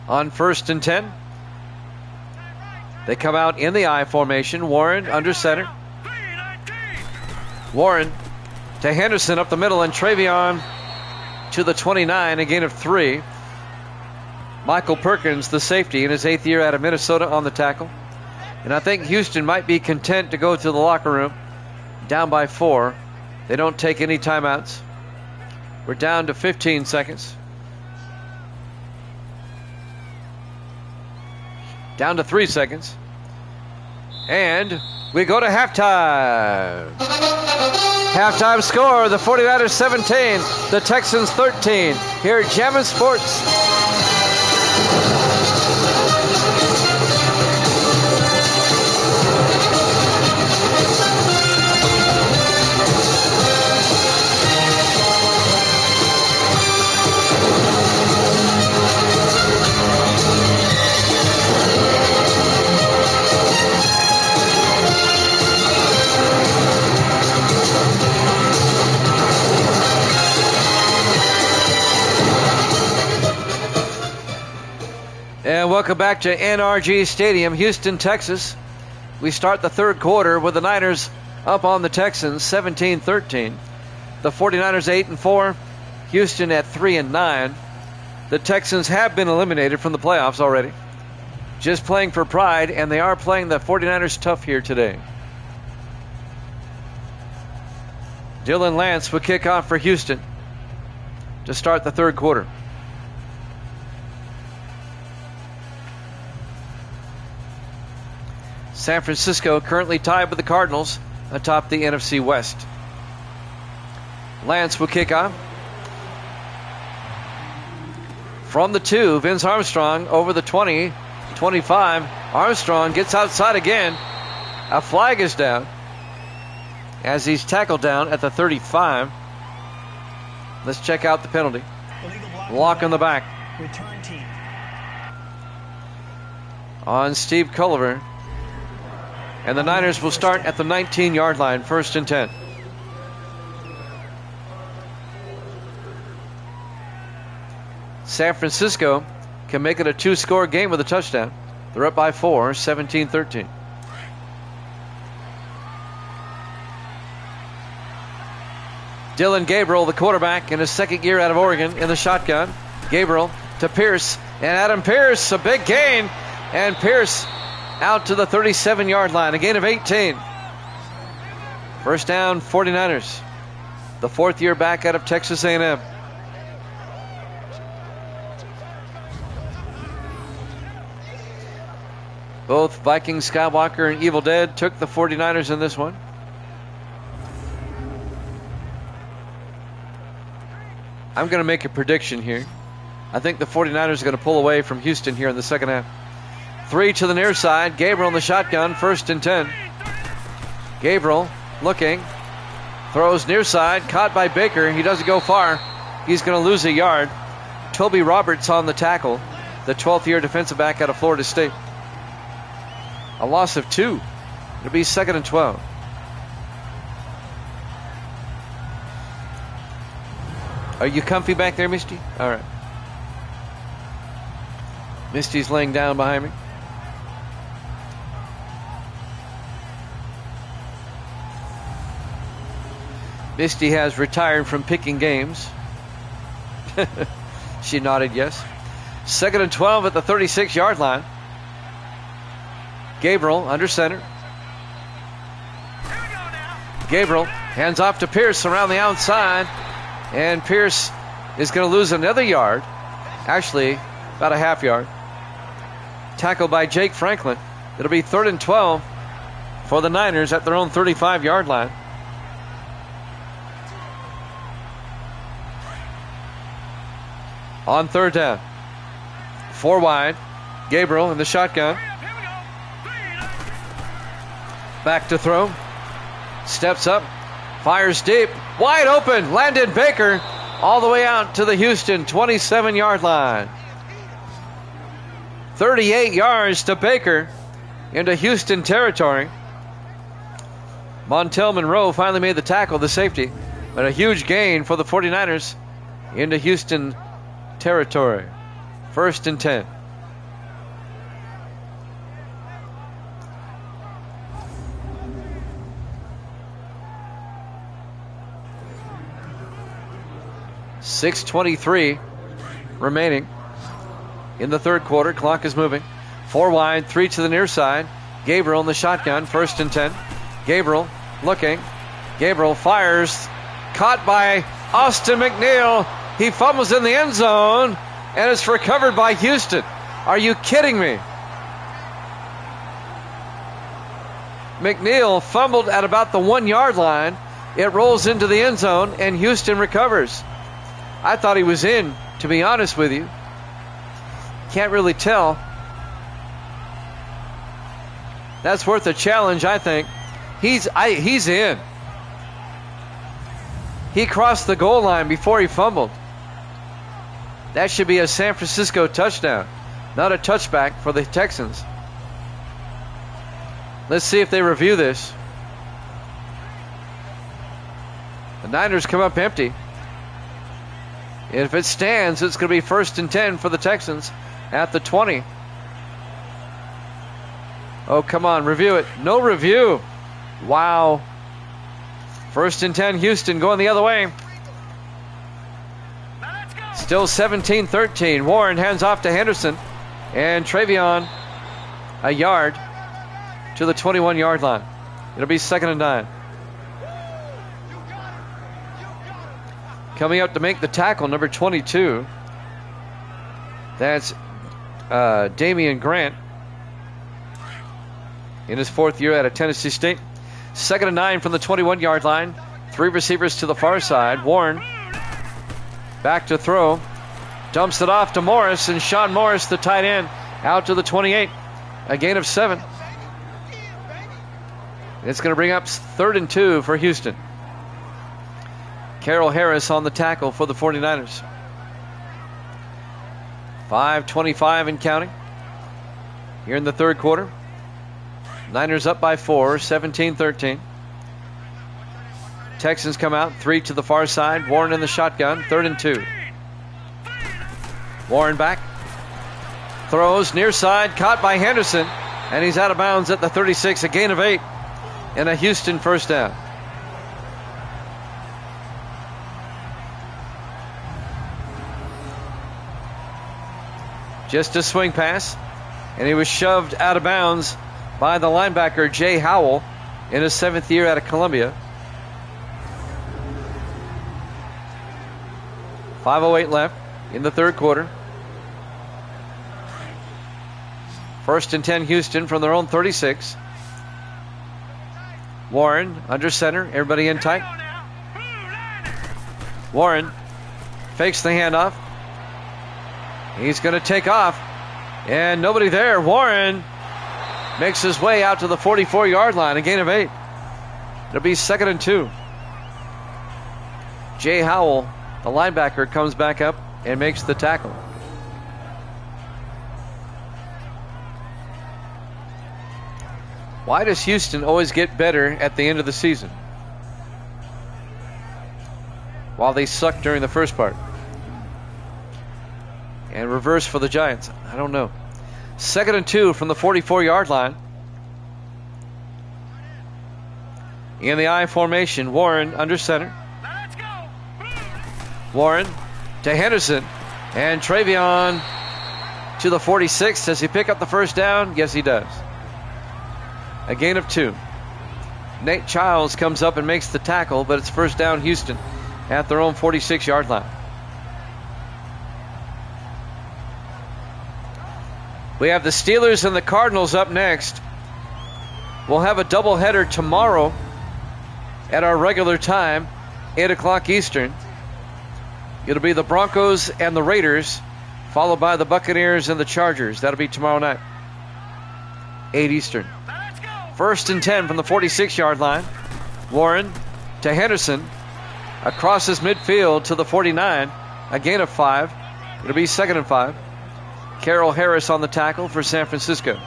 On 1st and 10, they come out in the I formation. Warren under center. Warren to Henderson up the middle, and Travion to the 29, a gain of 3. Michael Perkins, the safety, in his 8th year out of Minnesota, on the tackle. And I think Houston might be content to go to the locker room down by 4. They don't take any timeouts. We're down to 15 seconds. Down to 3 seconds. And we go to halftime. Halftime score, the 49ers 17, the Texans 13. Here at Jammin' Sports. And welcome back to NRG Stadium, Houston, Texas. We start the third quarter with the Niners up on the Texans, 17-13. The 49ers 8-4, Houston at 3-9. The Texans have been eliminated from the playoffs already. Just playing for pride, and they are playing the 49ers tough here today. Dylan Lance will kick off for Houston to start the third quarter. San Francisco currently tied with the Cardinals atop the NFC West. Lance will kick off. From the 2, Vince Armstrong over the 20, 25. Armstrong gets outside again. A flag is down as he's tackled down at the 35. Let's check out the penalty. Block on the back Return team. on Steve Culliver. And the Niners will start at the 19-yard line, 1st and 10. San Francisco can make it a 2-score game with a touchdown. They're up by 4, 17-13. Dylan Gabriel, the quarterback, in his second year out of Oregon, in the shotgun. Gabriel to Pierce, and Adam Pierce, a big gain, and Pierce out to the 37-yard line, a gain of 18. First down, 49ers. The 4th year back out of Texas A&M. Both Viking Skywalker and Evil Dead took the 49ers in this one. I'm going to make a prediction here. I think the 49ers are going to pull away from Houston here in the second half. 3 to the near side. Gabriel in the shotgun. 1st and 10. Gabriel looking. Throws near side. Caught by Baker. He doesn't go far. He's going to lose a yard. Toby Roberts on the tackle. The 12th year defensive back out of Florida State. A loss of 2. It'll be 2nd and 12. Are you comfy back there, Misty? All right. Misty's laying down behind me. Misty has retired from picking games. She nodded yes. 2nd and 12 at the 36-yard line. Gabriel under center. Gabriel hands off to Pierce around the outside. And Pierce is going to lose another yard. Actually, about a half yard. Tackled by Jake Franklin. It'll be 3rd and 12 for the Niners at their own 35-yard line. On 3rd down. 4 wide. Gabriel in the shotgun. Back to throw. Steps up. Fires deep. Wide open. Landon Baker all the way out to the Houston 27-yard line. 38 yards to Baker into Houston territory. Montel Monroe finally made the tackle, the safety. But a huge gain for the 49ers into Houston territory. 1st and 10. .6:23 remaining in the third quarter. Clock is moving. 4 wide, 3 to the near side. Gabriel in the shotgun, 1st and 10. Gabriel looking. Gabriel fires. Caught by Austin McNeil. He fumbles in the end zone, and it's recovered by Houston. Are you kidding me? McNeil fumbled at about the 1-yard line. It rolls into the end zone, and Houston recovers. I thought he was in, to be honest with you. Can't really tell. That's worth a challenge, I think. He's in. He crossed the goal line before he fumbled. That should be a San Francisco touchdown, not a touchback for the Texans. Let's see if they review this. The Niners come up empty. If it stands, it's going to be 1st and 10 for the Texans at the 20. Oh, come on, review it. No review. Wow. 1st and 10, Houston going the other way. Still 17-13. Warren hands off to Henderson. And Travion a yard to the 21-yard line. It'll be 2nd and 9. Coming up to make the tackle, number 22. That's Damian Grant in his 4th year out of Tennessee State. 2nd and 9 from the 21-yard line. 3 receivers to the far side. Warren back to throw. Dumps it off to Morris, and Sean Morris, the tight end, out to the 28. A gain of 7. It's going to bring up 3rd and 2 for Houston. Carroll Harris on the tackle for the 49ers. 5:25 and counting here in the 3rd quarter. Niners up by 4, 17-13. Texans come out, 3 to the far side. Warren in the shotgun, 3rd and 2. Warren back. Throws near side, caught by Henderson, and he's out of bounds at the 36, a gain of 8, and a Houston 1st down. Just a swing pass, and he was shoved out of bounds by the linebacker Jay Howell in his 7th year out of Columbia. 5:08 left in the 3rd quarter. 1st and 10 Houston from their own 36. Warren under center, everybody in tight. Warren fakes the handoff. He's going to take off, and nobody there. Warren makes his way out to the 44-yard line, a gain of 8. It'll be 2nd and 2. Jay Howell, the linebacker, comes back up and makes the tackle. Why does Houston always get better at the end of the season, while they suck during the first part? And reverse for the Giants. I don't know. 2nd and 2 from the 44-yard line. In the I formation, Warren under center. Warren to Henderson. And Travion to the 46. Does he pick up the 1st down? Yes, he does. A gain of 2. Nate Childs comes up and makes the tackle, but it's 1st down Houston at their own 46-yard line. We have the Steelers and the Cardinals up next. We'll have a doubleheader tomorrow at our regular time, 8 o'clock Eastern. It'll be the Broncos and the Raiders, followed by the Buccaneers and the Chargers. That'll be tomorrow night, 8 Eastern. 1st and 10 from the 46-yard line. Warren to Henderson. Across his midfield to the 49. A gain of 5. It'll be 2nd and 5. Carroll Harris on the tackle for San Francisco.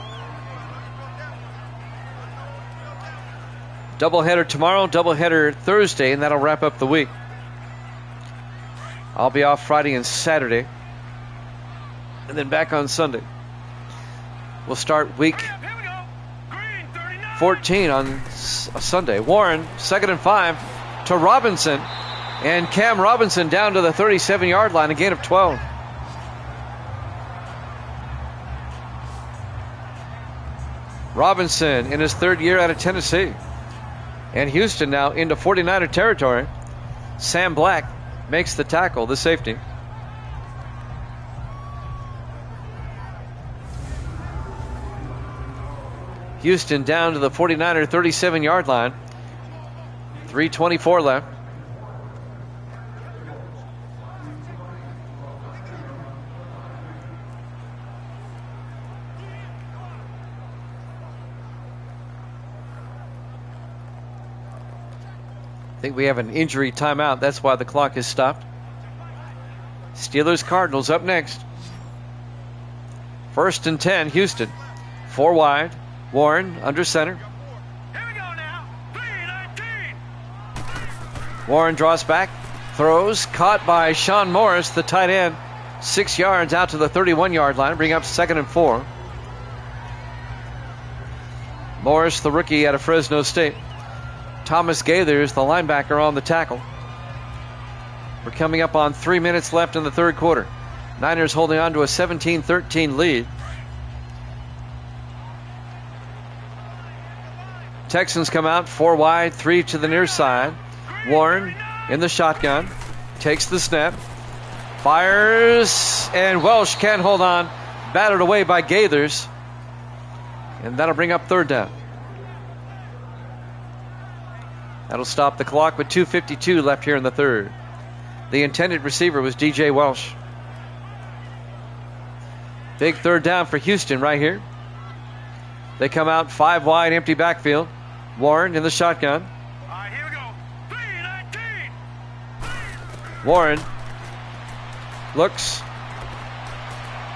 Doubleheader tomorrow, doubleheader Thursday, and that'll wrap up the week. I'll be off Friday and Saturday, and then back on Sunday. We'll start week 14 on Sunday. Warren, 2nd and 5 to Robinson, and Cam Robinson down to the 37-yard line, a gain of 12. Robinson in his 3rd year out of Tennessee. And Houston now into 49er territory. Sam Black makes the tackle, the safety. Houston down to the 49er 37-yard line. 3:24 left. I think we have an injury timeout. That's why the clock is stopped. Steelers Cardinals up next. 1st and 10, Houston. 4 wide. Warren under center. Here we go now. 3:19. Warren draws back. Throws. Caught by Sean Morris, the tight end. 6 yards out to the 31-yard line. Bring up 2nd and 4. Morris, the rookie out of Fresno State. Thomas Gaithers, the linebacker, on the tackle. We're coming up on 3 minutes left in the third quarter. Niners holding on to a 17-13 lead. Texans come out 4 wide, 3 to the near side. Warren in the shotgun. Takes the snap. Fires. And Welsh can't hold on. Battered away by Gaithers. And that'll bring up 3rd down. That'll stop the clock with 2:52 left here in the third. The intended receiver was DJ Welsh. Big 3rd down for Houston right here. They come out 5 wide, empty backfield. Warren in the shotgun. All right, here we go. 3:19. Warren looks,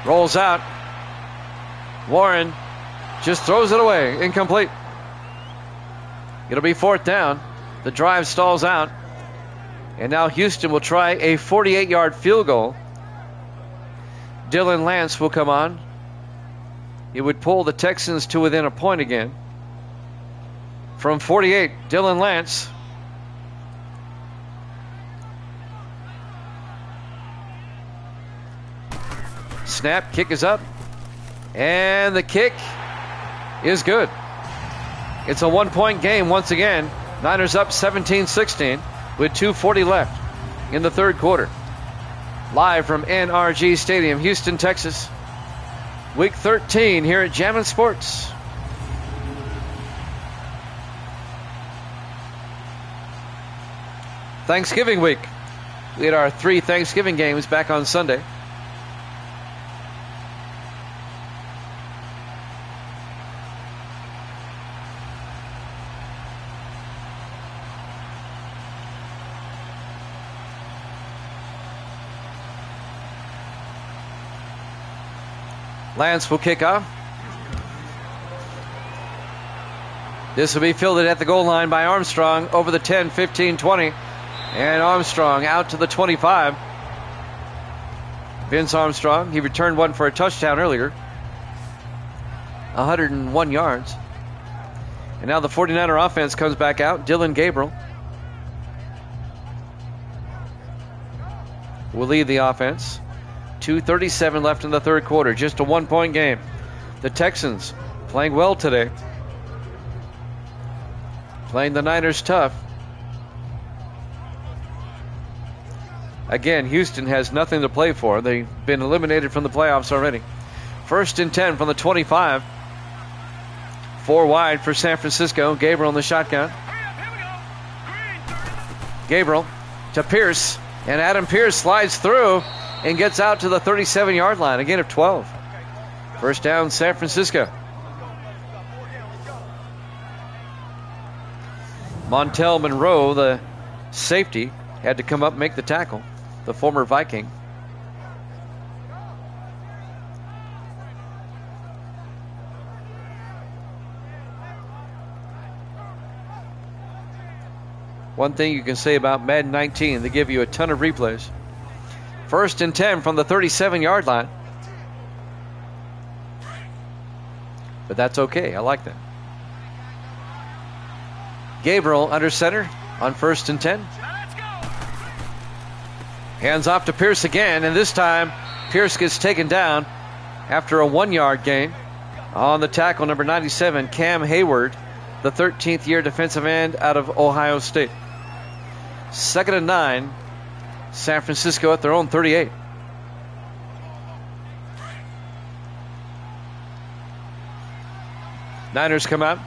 rolls out. Warren just throws it away, incomplete. It'll be 4th down. The drive stalls out. And now Houston will try a 48-yard field goal. Dylan Lance will come on. It would pull the Texans to within a point again. From 48, Dylan Lance. Snap, kick is up. And the kick is good. It's a 1-point game once again. Niners up 17-16 with 2:40 left in the third quarter. Live from NRG Stadium, Houston, Texas. Week 13 here at Jammin' Sports. Thanksgiving week. We had our 3 Thanksgiving games back on Sunday. Lance will kick off. This will be fielded at the goal line by Armstrong over the 10, 15, 20. And Armstrong out to the 25. Vince Armstrong, he returned one for a touchdown earlier. 101 yards. And now the 49er offense comes back out. Dylan Gabriel will lead the offense. 2:37 left in the third quarter. Just a 1-point game. The Texans playing well today. Playing the Niners tough. Again, Houston has nothing to play for. They've been eliminated from the playoffs already. 1st and 10 from the 25. 4 wide for San Francisco. Gabriel in the shotgun. Gabriel to Pierce. And Adam Pierce slides through and gets out to the 37-yard line. A gain of 12. 1st down, San Francisco. Montel Monroe, the safety, had to come up and make the tackle. The former Viking. One thing you can say about Madden 19, they give you a ton of replays. 1st and 10 from the 37-yard line. But that's okay. I like that. Gabriel under center on 1st and 10. Hands off to Pierce again, and this time Pierce gets taken down after a 1-yard gain on the tackle, number 97, Cam Hayward, the 13th year defensive end out of Ohio State. 2nd and 9, San Francisco at their own 38. Niners come out.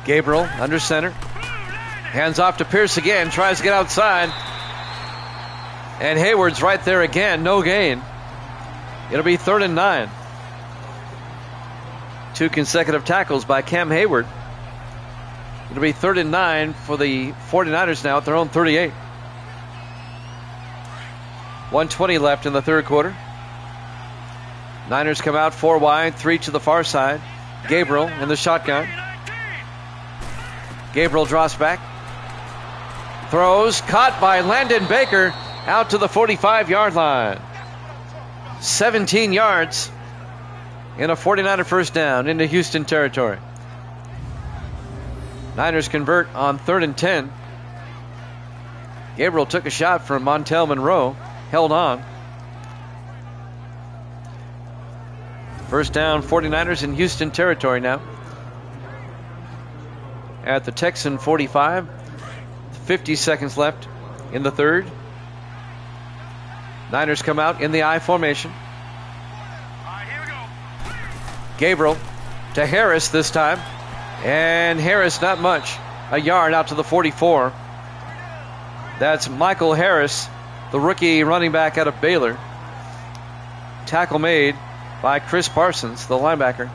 Gabriel under center. Hands off to Pierce again. Tries to get outside. And Hayward's right there again. No gain. It'll be 3rd and 9. 2 consecutive tackles by Cam Hayward. It'll be 3rd and 9 for the 49ers now at their own 38. 1:20 left in the third quarter. Niners come out 4 wide, 3 to the far side. Gabriel in the shotgun. Gabriel drops back. Throws, caught by Landon Baker out to the 45-yard line. 17 yards in a 49er first down into Houston territory. Niners convert on 3rd and 10. Gabriel took a shot from Montel Monroe, held on. First down, 49ers in Houston territory now. At the Texan 45, 50 seconds left in the third. Niners come out in the I formation. Gabriel to Harris this time. And Harris, not much. A yard out to the 44. That's Michael Harris, the rookie running back out of Baylor. Tackle made by Chris Parsons, the linebacker.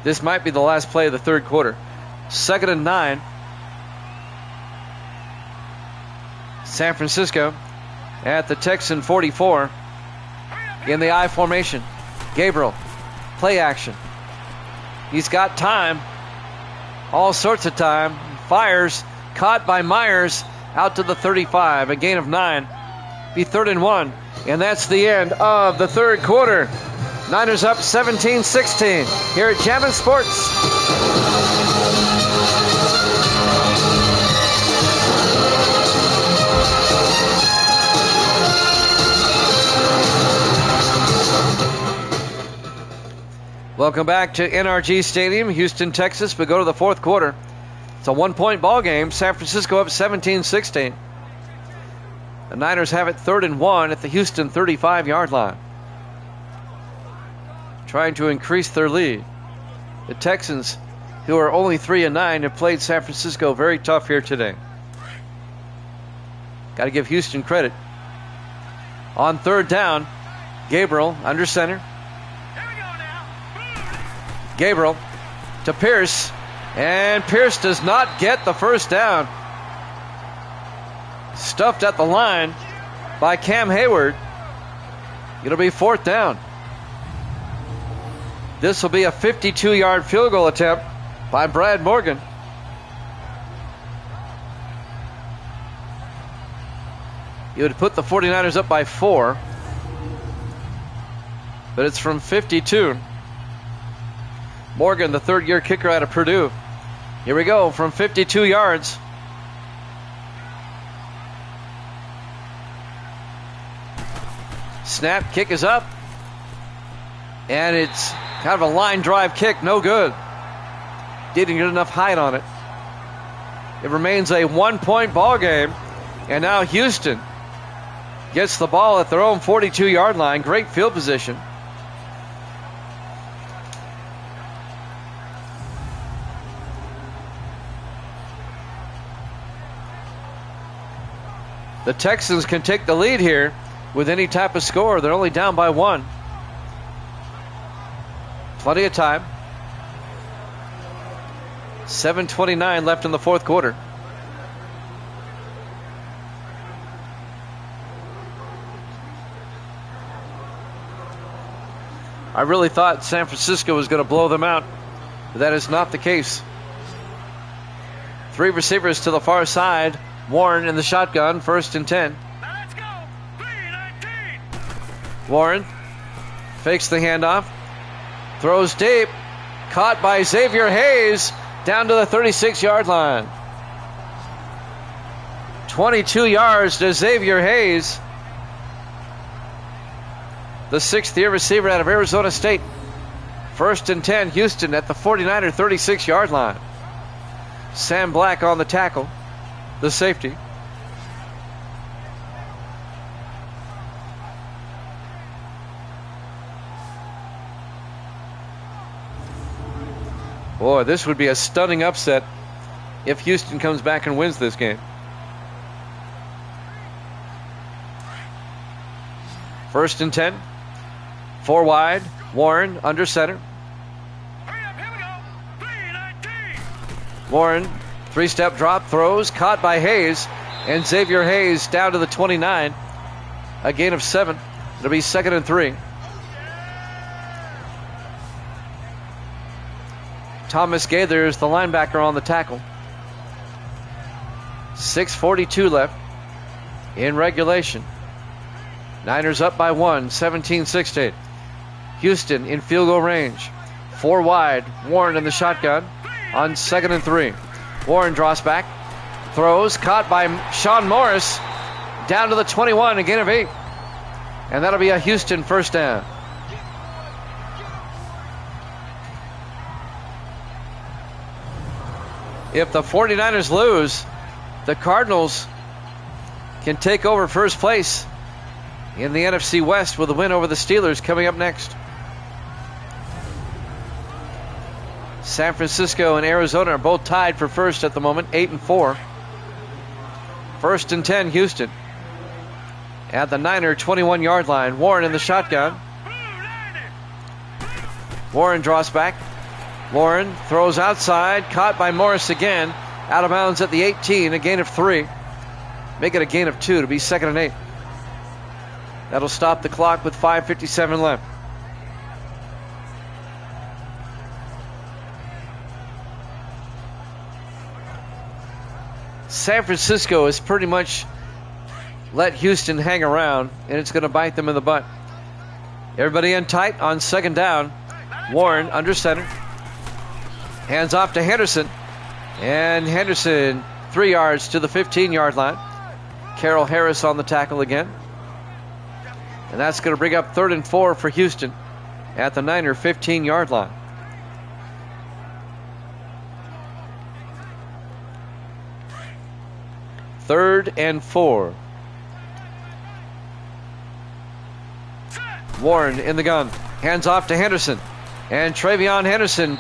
This might be the last play of the third quarter. 2nd and 9. San Francisco at the Texan 44 in the I formation. Gabriel, play action. He's got time, all sorts of time. Fires, caught by Myers out to the 35, a gain of 9. Be 3rd and 1, and that's the end of the third quarter. Niners up 17-16 here at Jammin' Sports. Welcome back to NRG Stadium, Houston, Texas. We go to the fourth quarter. It's a 1-point ball game. San Francisco up 17-16. The Niners have it 3rd and 1 at the Houston 35-yard line, trying to increase their lead. The Texans, who are only 3 and 9, have played San Francisco very tough here today. Got to give Houston credit. On 3rd down, Gabriel under center. Gabriel to Pierce, and Pierce does not get the first down. Stuffed at the line by Cam Hayward. It'll be 4th down. This will be a 52-yard field goal attempt by Brad Morgan. He would put the 49ers up by 4, but it's from 52. Morgan, the third-year kicker out of Purdue. Here we go from 52 yards. Snap, kick is up. And it's kind of a line drive kick, no good. Didn't get enough height on it. It remains a 1-point ball game. And now Houston gets the ball at their own 42-yard line. Great field position. The Texans can take the lead here with any type of score. They're only down by 1. Plenty of time. 7:29 left in the fourth quarter. I really thought San Francisco was going to blow them out, but that is not the case. 3 receivers to the far side. Warren in the shotgun, 1st and 10. Now let's go. 3-19. Warren fakes the handoff, throws deep, caught by Xavier Hayes down to the 36-yard line. 22 yards to Xavier Hayes, the 6th-year receiver out of Arizona State. 1st and 10, Houston at the 49er 36-yard line. Sam Black on the tackle, the safety. Boy, this would be a stunning upset if Houston comes back and wins this game. First and 10. 4 wide. Warren under center. Warren, 3-step drop, throws, caught by Hayes. And Xavier Hayes down to the 29. A gain of 7. It'll be 2nd and 3. Thomas Gaither is the linebacker on the tackle. 6:42 left in regulation. Niners up by 1, 17-16. Houston in field goal range. 4 wide. Warren in the shotgun on 2nd and 3. Warren draws back. Throws. Caught by Sean Morris. Down to the 21. A gain of 8. And that'll be a Houston first down. If the 49ers lose, the Cardinals can take over first place in the NFC West with a win over the Steelers coming up next. San Francisco and Arizona are both tied for first at the moment, 8 and 4. First and 10, Houston. At the Niner 21-yard line, Warren in the shotgun. Warren draws back. Warren throws outside, caught by Morris again. Out of bounds at the 18, a gain of 3. Make it a gain of 2 to be 2nd and 8. That'll stop the clock with 5:57 left. San Francisco has pretty much let Houston hang around, and it's going to bite them in the butt. Everybody in tight on 2nd down. Warren under center. Hands off to Henderson. And Henderson 3 yards to the 15-yard line. Carroll Harris on the tackle again. And that's going to bring up 3rd and 4 for Houston at the Niner 15-yard line. Third and 4. Warren in the gun. Hands off to Henderson. And Travion Henderson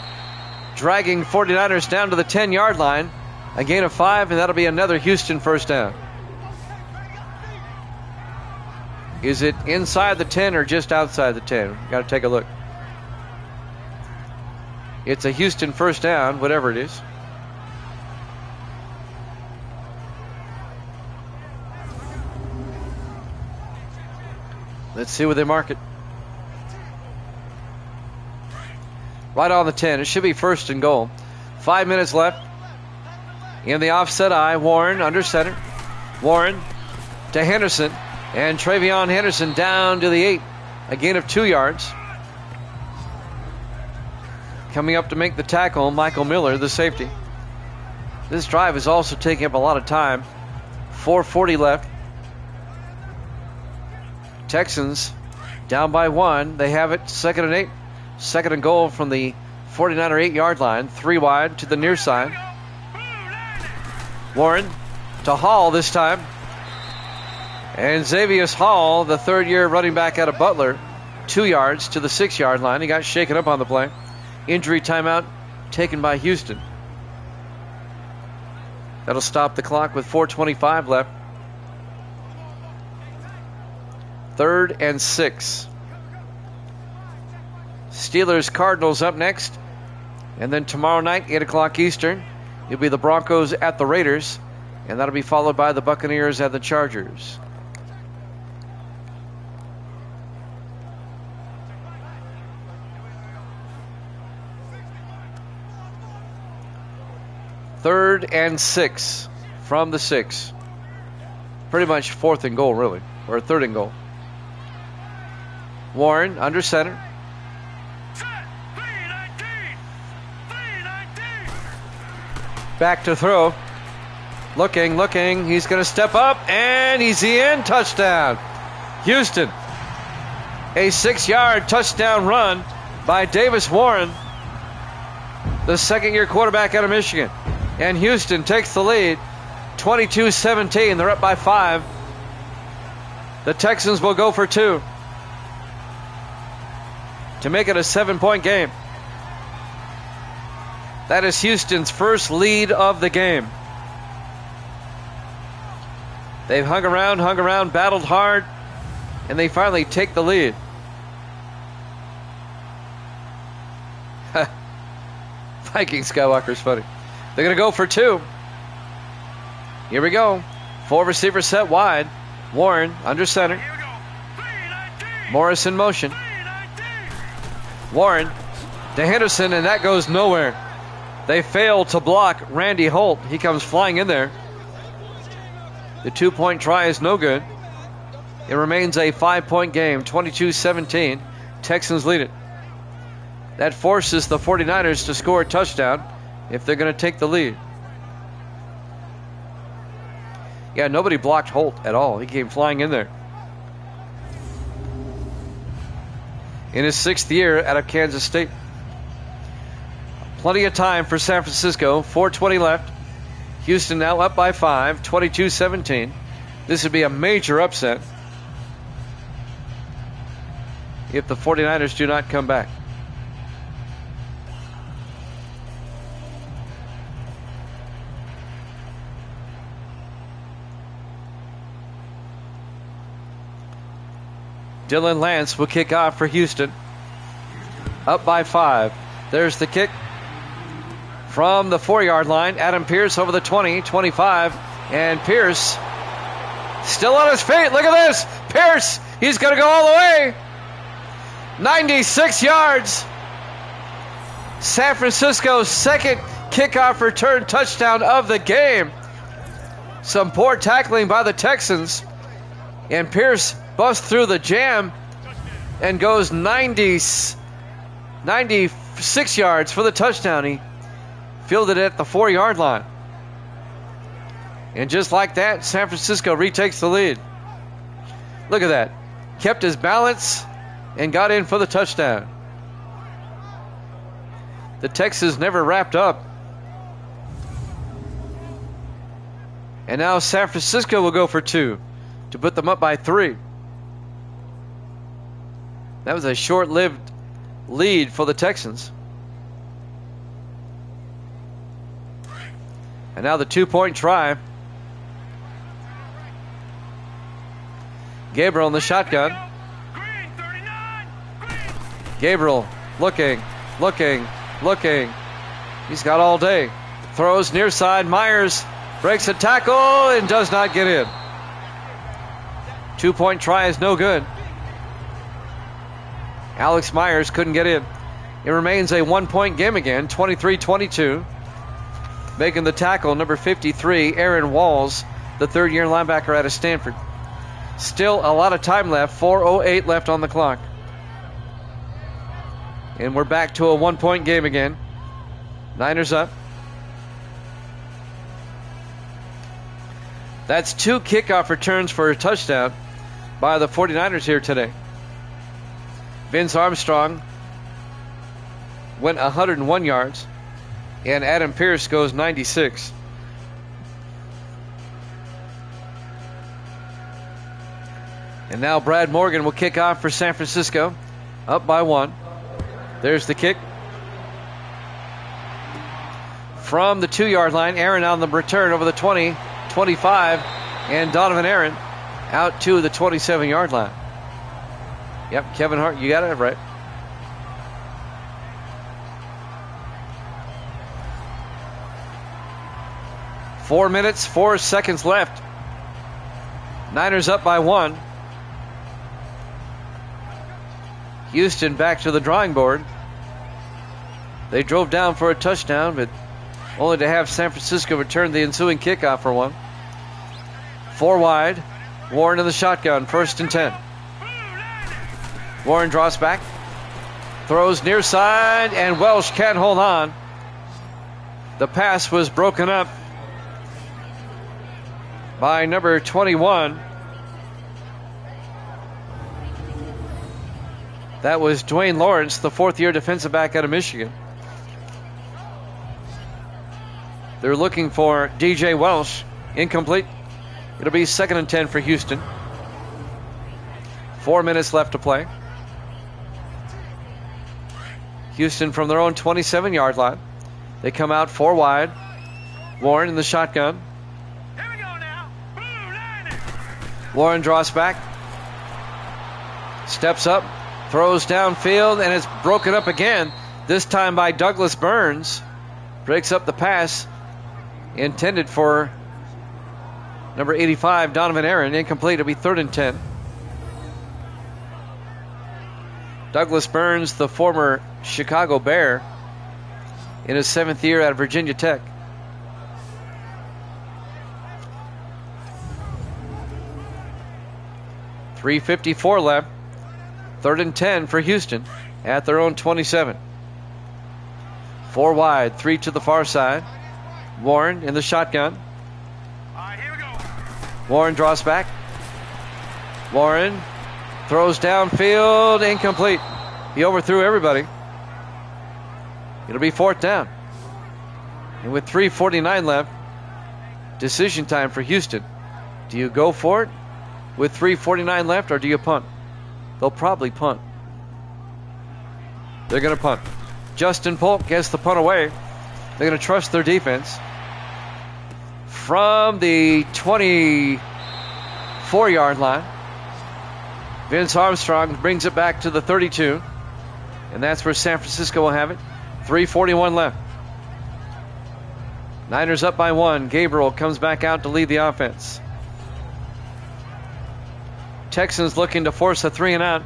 dragging 49ers down to the 10-yard line. A gain of 5, and that'll be another Houston first down. Is it inside the 10 or just outside the 10? Got to take a look. It's a Houston first down, whatever it is. Let's see where they mark it. Right on the 10. It should be 1st and goal. 5 minutes left. In the offset eye, Warren under center. Warren to Henderson. And Travion Henderson down to the 8. A gain of 2 yards. Coming up to make the tackle, Michael Miller, the safety. This drive is also taking up a lot of time. 4:40 left. Texans down by 1. They have it 2nd and 8. 2nd and goal from the 49er 8-yard line. 3 wide to the near side. Warren to Hall this time. And Xavier Hall, the 3rd-year running back out of Butler, 2 yards to the 6-yard line. He got shaken up on the play. Injury timeout taken by Houston. That'll stop the clock with 4:25 left. 3rd and 6. Steelers Cardinals up next. And then tomorrow night, 8 o'clock Eastern, it'll be the Broncos at the Raiders. And that'll be followed by the Buccaneers at the Chargers. Third and 6 from the 6. Pretty much 4th and goal, really. Or 3rd and goal. Warren under center. Back to throw. Looking. He's going to step up, and he's in. Touchdown. Houston. A 6-yard touchdown run by Davis Warren, the 2nd-year quarterback out of Michigan. And Houston takes the lead, 22-17. They're up by 5. The Texans will go for 2 to make it a 7-point game. That is Houston's first lead of the game. They've hung around, battled hard, and they finally take the lead. Viking Skywalker's funny. They're going to go for two. Here we go. 4 receivers set wide. Warren under center. Morris in motion. Warren to Henderson, and that goes nowhere. They fail to block Randy Holt. He comes flying in there. The 2-point try is no good. It remains a 5-point game, 22-17. Texans lead it. That forces the 49ers to score a touchdown if they're going to take the lead. Yeah, nobody blocked Holt at all. He came flying in there. In his 6th year out of Kansas State. Plenty of time for San Francisco. 4:20 left. Houston now up by 5, 22-17. This would be a major upset if the 49ers do not come back. Dylan Lance will kick off for Houston. Up by 5. There's the kick from the 4-yard line. Adam Pierce over the 20, 25, and Pierce still on his feet. Look at this. Pierce, he's going to go all the way. 96 yards. San Francisco's second kickoff return touchdown of the game. Some poor tackling by the Texans. And Pierce busts through the jam and goes 96 yards for the touchdown. He fielded it at the 4-yard line. And just like that, San Francisco retakes the lead. Look at that. Kept his balance and got in for the touchdown. The Texans never wrapped up. And now San Francisco will go for 2 to put them up by 3. That was a short-lived lead for the Texans. And now the 2-point try. Gabriel in the shotgun. Gabriel looking. He's got all day. Throws near side. Myers breaks a tackle and does not get in. 2-point try is no good. Alex Myers couldn't get in. It remains a 1-point game again, 23-22. Making the tackle, number 53, Aaron Walls, the third-year linebacker out of Stanford. Still a lot of time left, 4:08 left on the clock. And we're back to a 1-point game again. Niners up. That's 2 kickoff returns for a touchdown by the 49ers here today. Vince Armstrong went 101 yards, and Adam Pierce goes 96. And now Brad Morgan will kick off for San Francisco, up by 1. There's the kick. From the 2-yard line, Aaron on the return over the 20, 25, and Donovan Aaron out to the 27-yard line. Yep, Kevin Hart, you got it right. Four minutes, 4 seconds left. Niners up by 1. Houston back to the drawing board. They drove down for a touchdown, but only to have San Francisco return the ensuing kickoff for 1. 4 wide. Warren in the shotgun, 1st and 10. Warren draws back, throws near side, and Welsh can't hold on. The pass was broken up by number 21. That was Dwayne Lawrence, the 4th-year defensive back out of Michigan. They're looking for DJ Welsh. Incomplete. It'll be 2nd and 10 for Houston. 4 minutes left to play. Houston from their own 27-yard line. They come out 4 wide. Warren in the shotgun. Here we go now. Blue Niners. Warren draws back. Steps up. Throws downfield, and it's broken up again. This time by Douglas Burns. Breaks up the pass intended for number 85, Donovan Aaron. Incomplete. It'll be 3rd and 10. Douglas Burns, the former Chicago Bear, in his 7th year at Virginia Tech. .354 left. 3rd and 10 for Houston at their own 27. 4 wide, 3 to the far side. Warren in the shotgun. All right, here we go. Warren draws back. Warren throws downfield, incomplete. He overthrew everybody. It'll be 4th down. And with 3:49 left, decision time for Houston. Do you go for it with 3:49 left, or do you punt? They'll probably punt. They're going to punt. Justin Polk gets the punt away. They're going to trust their defense. From the 24-yard line, Vince Armstrong brings it back to the 32. And that's where San Francisco will have it. 3:41 left. Niners up by 1. Gabriel comes back out to lead the offense. Texans looking to force a 3 and out.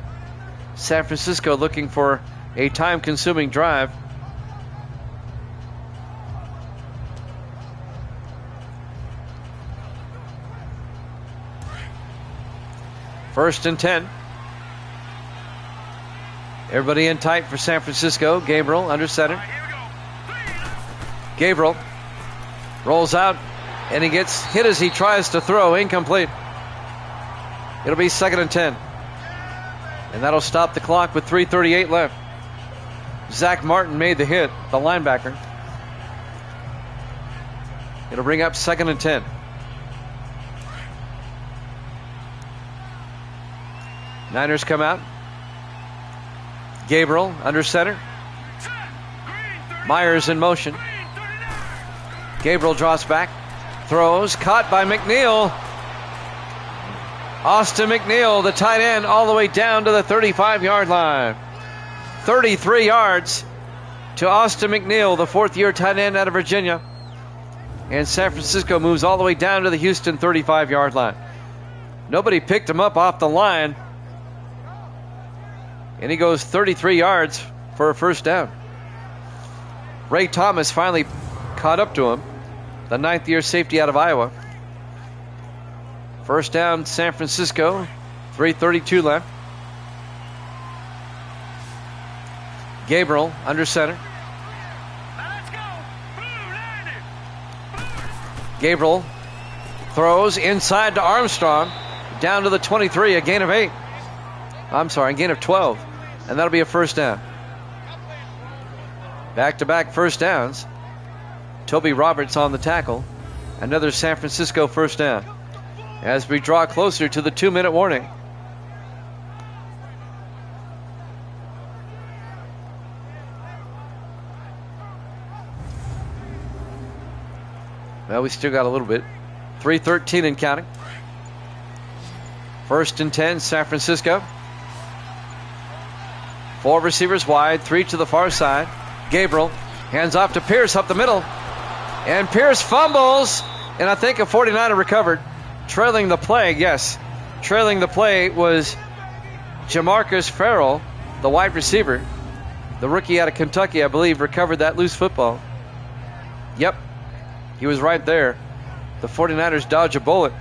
San Francisco looking for a time-consuming drive. First and 10. Everybody in tight for San Francisco. Gabriel under center. All right, here we go. Gabriel rolls out, and he gets hit as he tries to throw. Incomplete. It'll be 2nd and 10. And that'll stop the clock with 3:38 left. Zach Martin made the hit, the linebacker. It'll bring up 2nd and 10. Niners come out. Gabriel under center. Myers in motion. Gabriel draws back. Throws. Caught by McNeil. Austin McNeil, the tight end, all the way down to the 35-yard line. 33 yards to Austin McNeil, the 4th-year tight end out of Virginia. And San Francisco moves all the way down to the Houston 35-yard line. Nobody picked him up off the line. And he goes 33 yards for a first down. Ray Thomas finally caught up to him, the 9th-year safety out of Iowa. First down, San Francisco. 3:32 left. Gabriel under center. Now let's go. Blue Niners. Gabriel throws inside to Armstrong. Down to the 23, a gain of 8. I'm sorry, a gain of 12. And that'll be a first down. Back-to-back first downs. Toby Roberts on the tackle. Another San Francisco first down. As we draw closer to the 2-minute warning. Well, we still got a little bit. 3:13 and counting. First and 10, San Francisco. 4 receivers wide, 3 to the far side. Gabriel hands off to Pierce up the middle. And Pierce fumbles. And I think a 49er recovered. Trailing the play, yes. Trailing the play was Jamarcus Farrell, the wide receiver. The rookie out of Kentucky, I believe, recovered that loose football. Yep, he was right there. The 49ers dodge a bullet.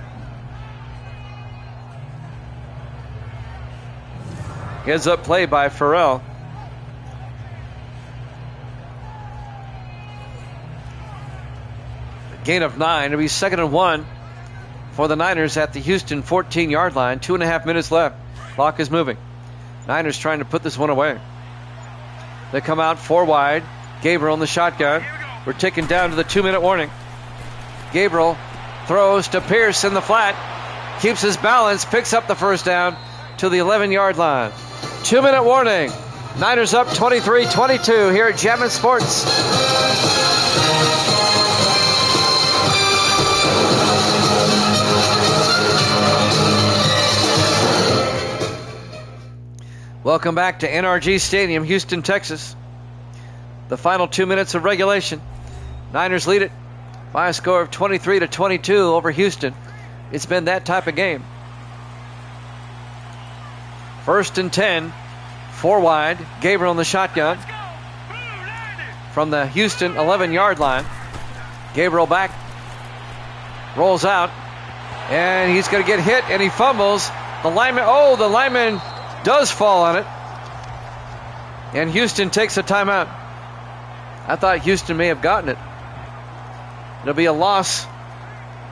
Heads up play by Farrell. Gain of 9. It'll be 2nd and 1 for the Niners at the Houston 14-yard line. 2.5 minutes left. Clock is moving. Niners trying to put this one away. They come out 4 wide. Gabriel in the shotgun. We're ticking down to the 2-minute warning. Gabriel throws to Pierce in the flat. Keeps his balance. Picks up the first down to the 11-yard line. 2-minute warning. Niners up 23-22 here at Jammin' Sports. Welcome back to NRG Stadium, Houston, Texas. The final 2 minutes of regulation. Niners lead it by a score of 23-22 over Houston. It's been that type of game. 1st and 10, 4 wide. Gabriel in the shotgun from the Houston 11-yard line. Gabriel back, rolls out, and he's going to get hit, and he fumbles. The lineman does fall on it, and Houston takes a timeout. I thought Houston may have gotten it. It'll be a loss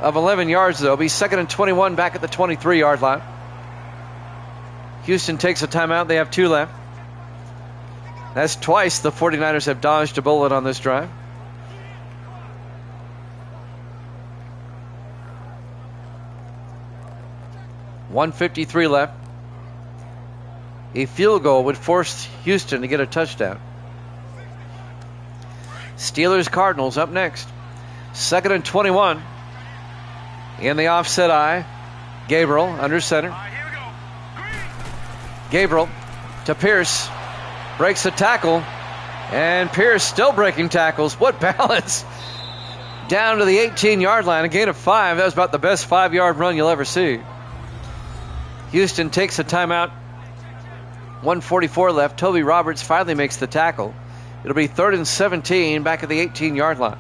of 11 yards, though. It'll be 2nd and 21 back at the 23-yard line. Houston takes a timeout. They have 2 left. That's twice the 49ers have dodged a bullet on this drive. $1:53 left. A field goal would force Houston to get a touchdown. Steelers-Cardinals up next. 2nd and 21. In the offset eye. Gabriel under center. Gabriel to Pierce. Breaks the tackle. And Pierce still breaking tackles. What balance. Down to the 18-yard line. A gain of 5. That was about the best 5-yard run you'll ever see. Houston takes a timeout. 1:44 left. Toby Roberts finally makes the tackle. It'll be 3rd and 17 back at the 18-yard line.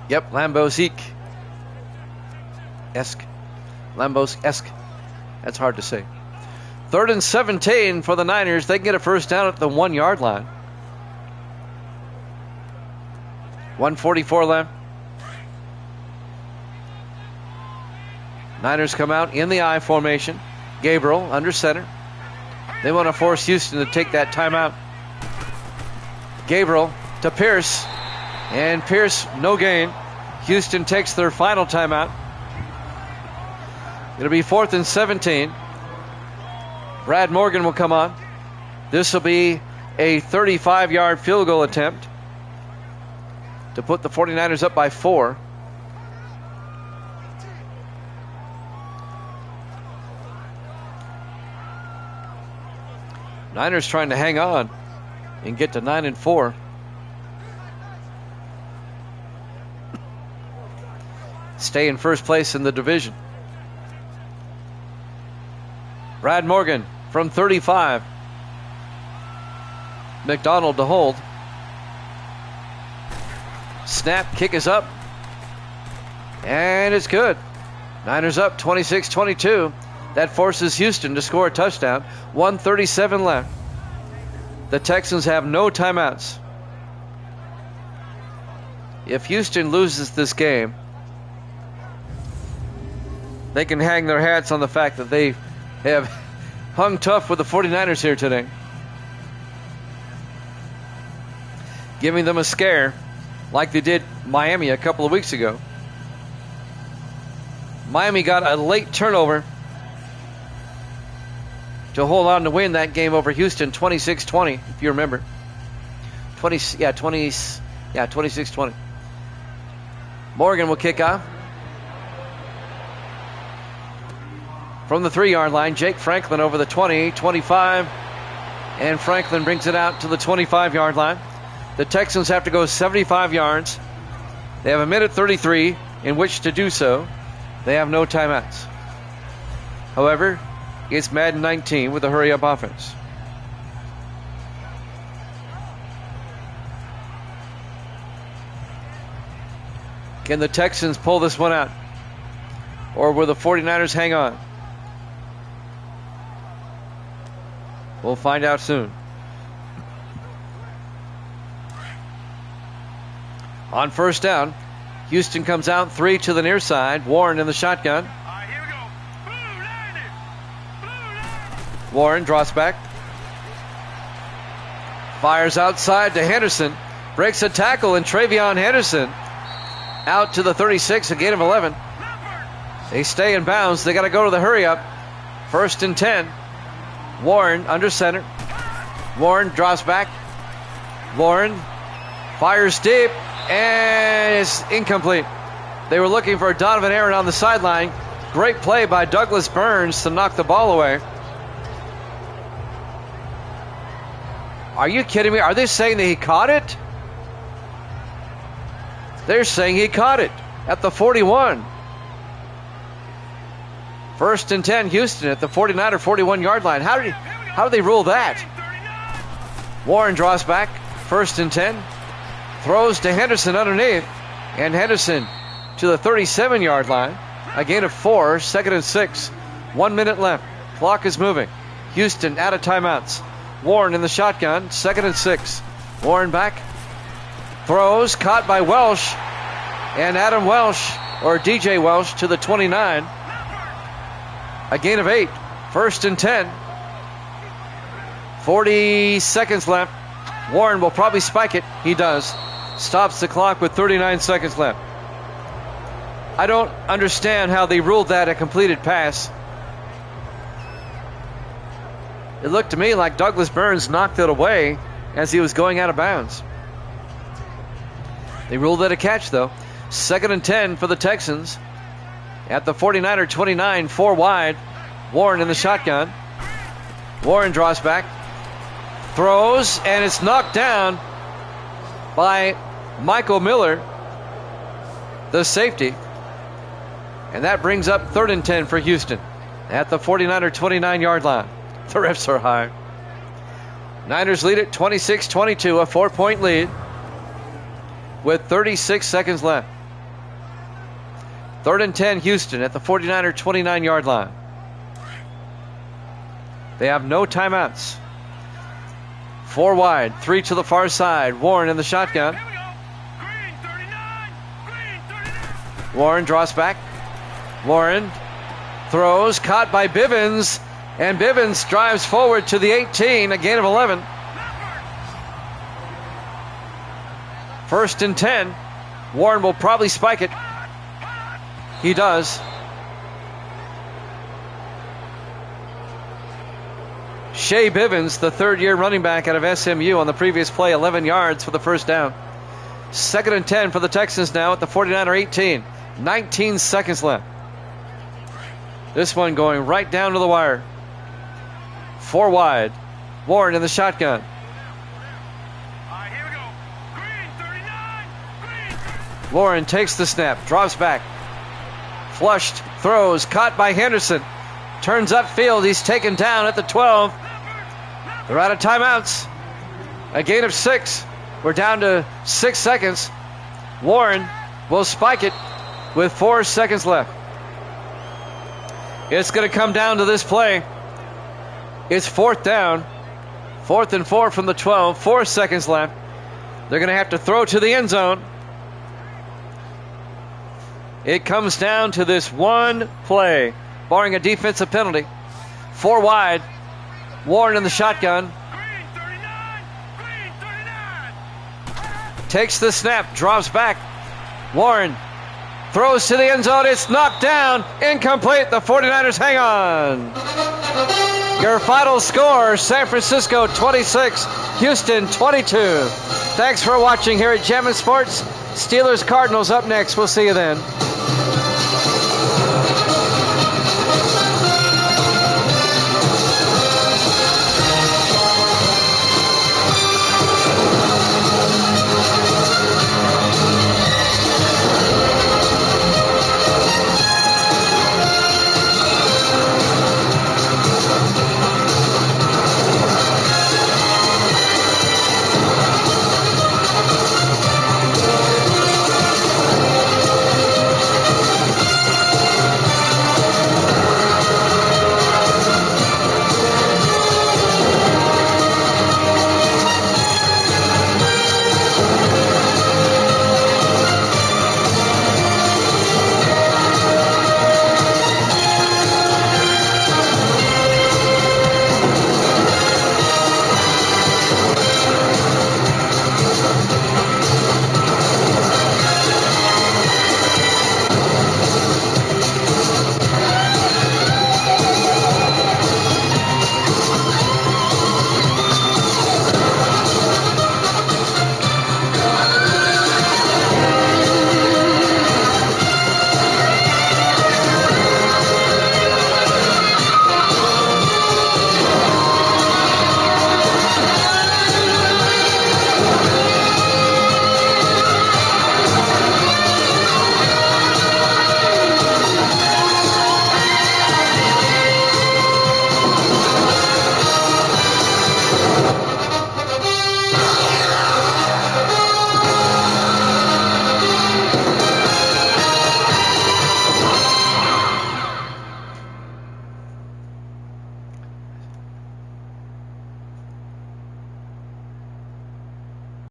Yep, Lambos-esque. Lambos-esque. That's hard to say. 3rd and 17 for the Niners. They can get a first down at the 1-yard line. 1:44 left. Niners come out in the I formation. Gabriel under center. They want to force Houston to take that timeout. Gabriel to Pierce. And Pierce, no gain. Houston takes their final timeout. It'll be 4th and 17. Brad Morgan will come on. This will be a 35-yard field goal attempt to put the 49ers up by 4. Niners trying to hang on and get to 9-4. Stay in first place in the division. Brad Morgan from 35. McDonald to hold. Snap, kick is up. And it's good. Niners up 26-22. That forces Houston to score a touchdown. 1:37 left. The Texans have no timeouts. If Houston loses this game, they can hang their hats on the fact that they have hung tough with the 49ers here today, giving them a scare like they did Miami a couple of weeks ago. Miami got a late turnover to hold on to win that game over Houston 26-20, if you remember. 26-20. Morgan will kick off. From the 3-yard line, Jake Franklin over the 20, 25, and Franklin brings it out to the 25-yard line. The Texans have to go 75 yards. They have 1:33 in which to do so. They have no timeouts. However, it's Madden 19 with a hurry-up offense. Can the Texans pull this one out? Or will the 49ers hang on? We'll find out soon. On first down, Houston comes out 3 to the near side. Warren in the shotgun. Here we go. Blue line. Warren draws back. Fires outside to Henderson. Breaks a tackle, and Travion Henderson out to the 36, a gain of 11. They stay in bounds. They got to go to the hurry up. 1st and 10. Warren under center. Warren draws back. Warren fires deep. And it's incomplete. They were looking for Donovan Aaron on the sideline. Great play by Douglas Burns to knock the ball away. Are you kidding me? Are they saying that he caught it? They're saying he caught it at the 41. 1st and 10, Houston at the 49 or 41-yard line. How did they rule that? Warren draws back. 1st and 10. Throws to Henderson underneath. And Henderson to the 37-yard line. A gain of 4. 2nd and 6. 1 minute left. Clock is moving. Houston out of timeouts. Warren in the shotgun. 2nd and 6. Warren back. Throws. Caught by Welsh. And Adam Welsh, or DJ Welsh, to the 29. A gain of 8. 1st and 10. 40 seconds left. Warren will probably spike it. He does. Stops the clock with 39 seconds left. I don't understand how they ruled that a completed pass. It looked to me like Douglas Burns knocked it away as he was going out of bounds. They ruled it a catch, though. 2nd and 10 for the Texans. At the 49er 29, 4 wide. Warren in the shotgun. Warren draws back. Throws, and it's knocked down by Michael Miller, the safety. And that brings up 3rd and 10 for Houston at the 49er 29-yard line. The refs are high. Niners lead it 26-22, a 4-point lead with 36 seconds left. 3rd and 10, Houston at the 49er 29-yard line. They have no timeouts. 4 wide, 3 to the far side. Warren in the shotgun. Green 39. Green 39. Warren draws back. Warren throws, caught by Bivens, and Bivens drives forward to the 18, a gain of 11. 1st and 10. Warren will probably spike it. He does. Shea Bivens, the 3rd-year running back out of SMU, on the previous play, 11 yards for the 1st down. 2nd and 10 for the Texans now at the 49er 18. 19 seconds left. This one going right down to the wire. 4 wide. Warren in the shotgun. All right, here we go. Green 39. Green. Warren takes the snap, drops back. Flushed, throws, caught by Henderson. Turns upfield, he's taken down at the 12. They're out of timeouts. A gain of 6. We're down to 6 seconds. Warren will spike it with 4 seconds left. It's going to come down to this play. It's 4th down. 4th and 4 from the 12. 4 seconds left. They're going to have to throw to the end zone. It comes down to this one play, barring a defensive penalty. 4 wide. Warren in the shotgun. Green 39. Green 39. Takes the snap, drops back. Warren throws to the end zone. It's knocked down. Incomplete. The 49ers hang on. Your final score, San Francisco 26, Houston 22. Thanks for watching here at Jammin' Sports. Steelers Cardinals up next. We'll see you then.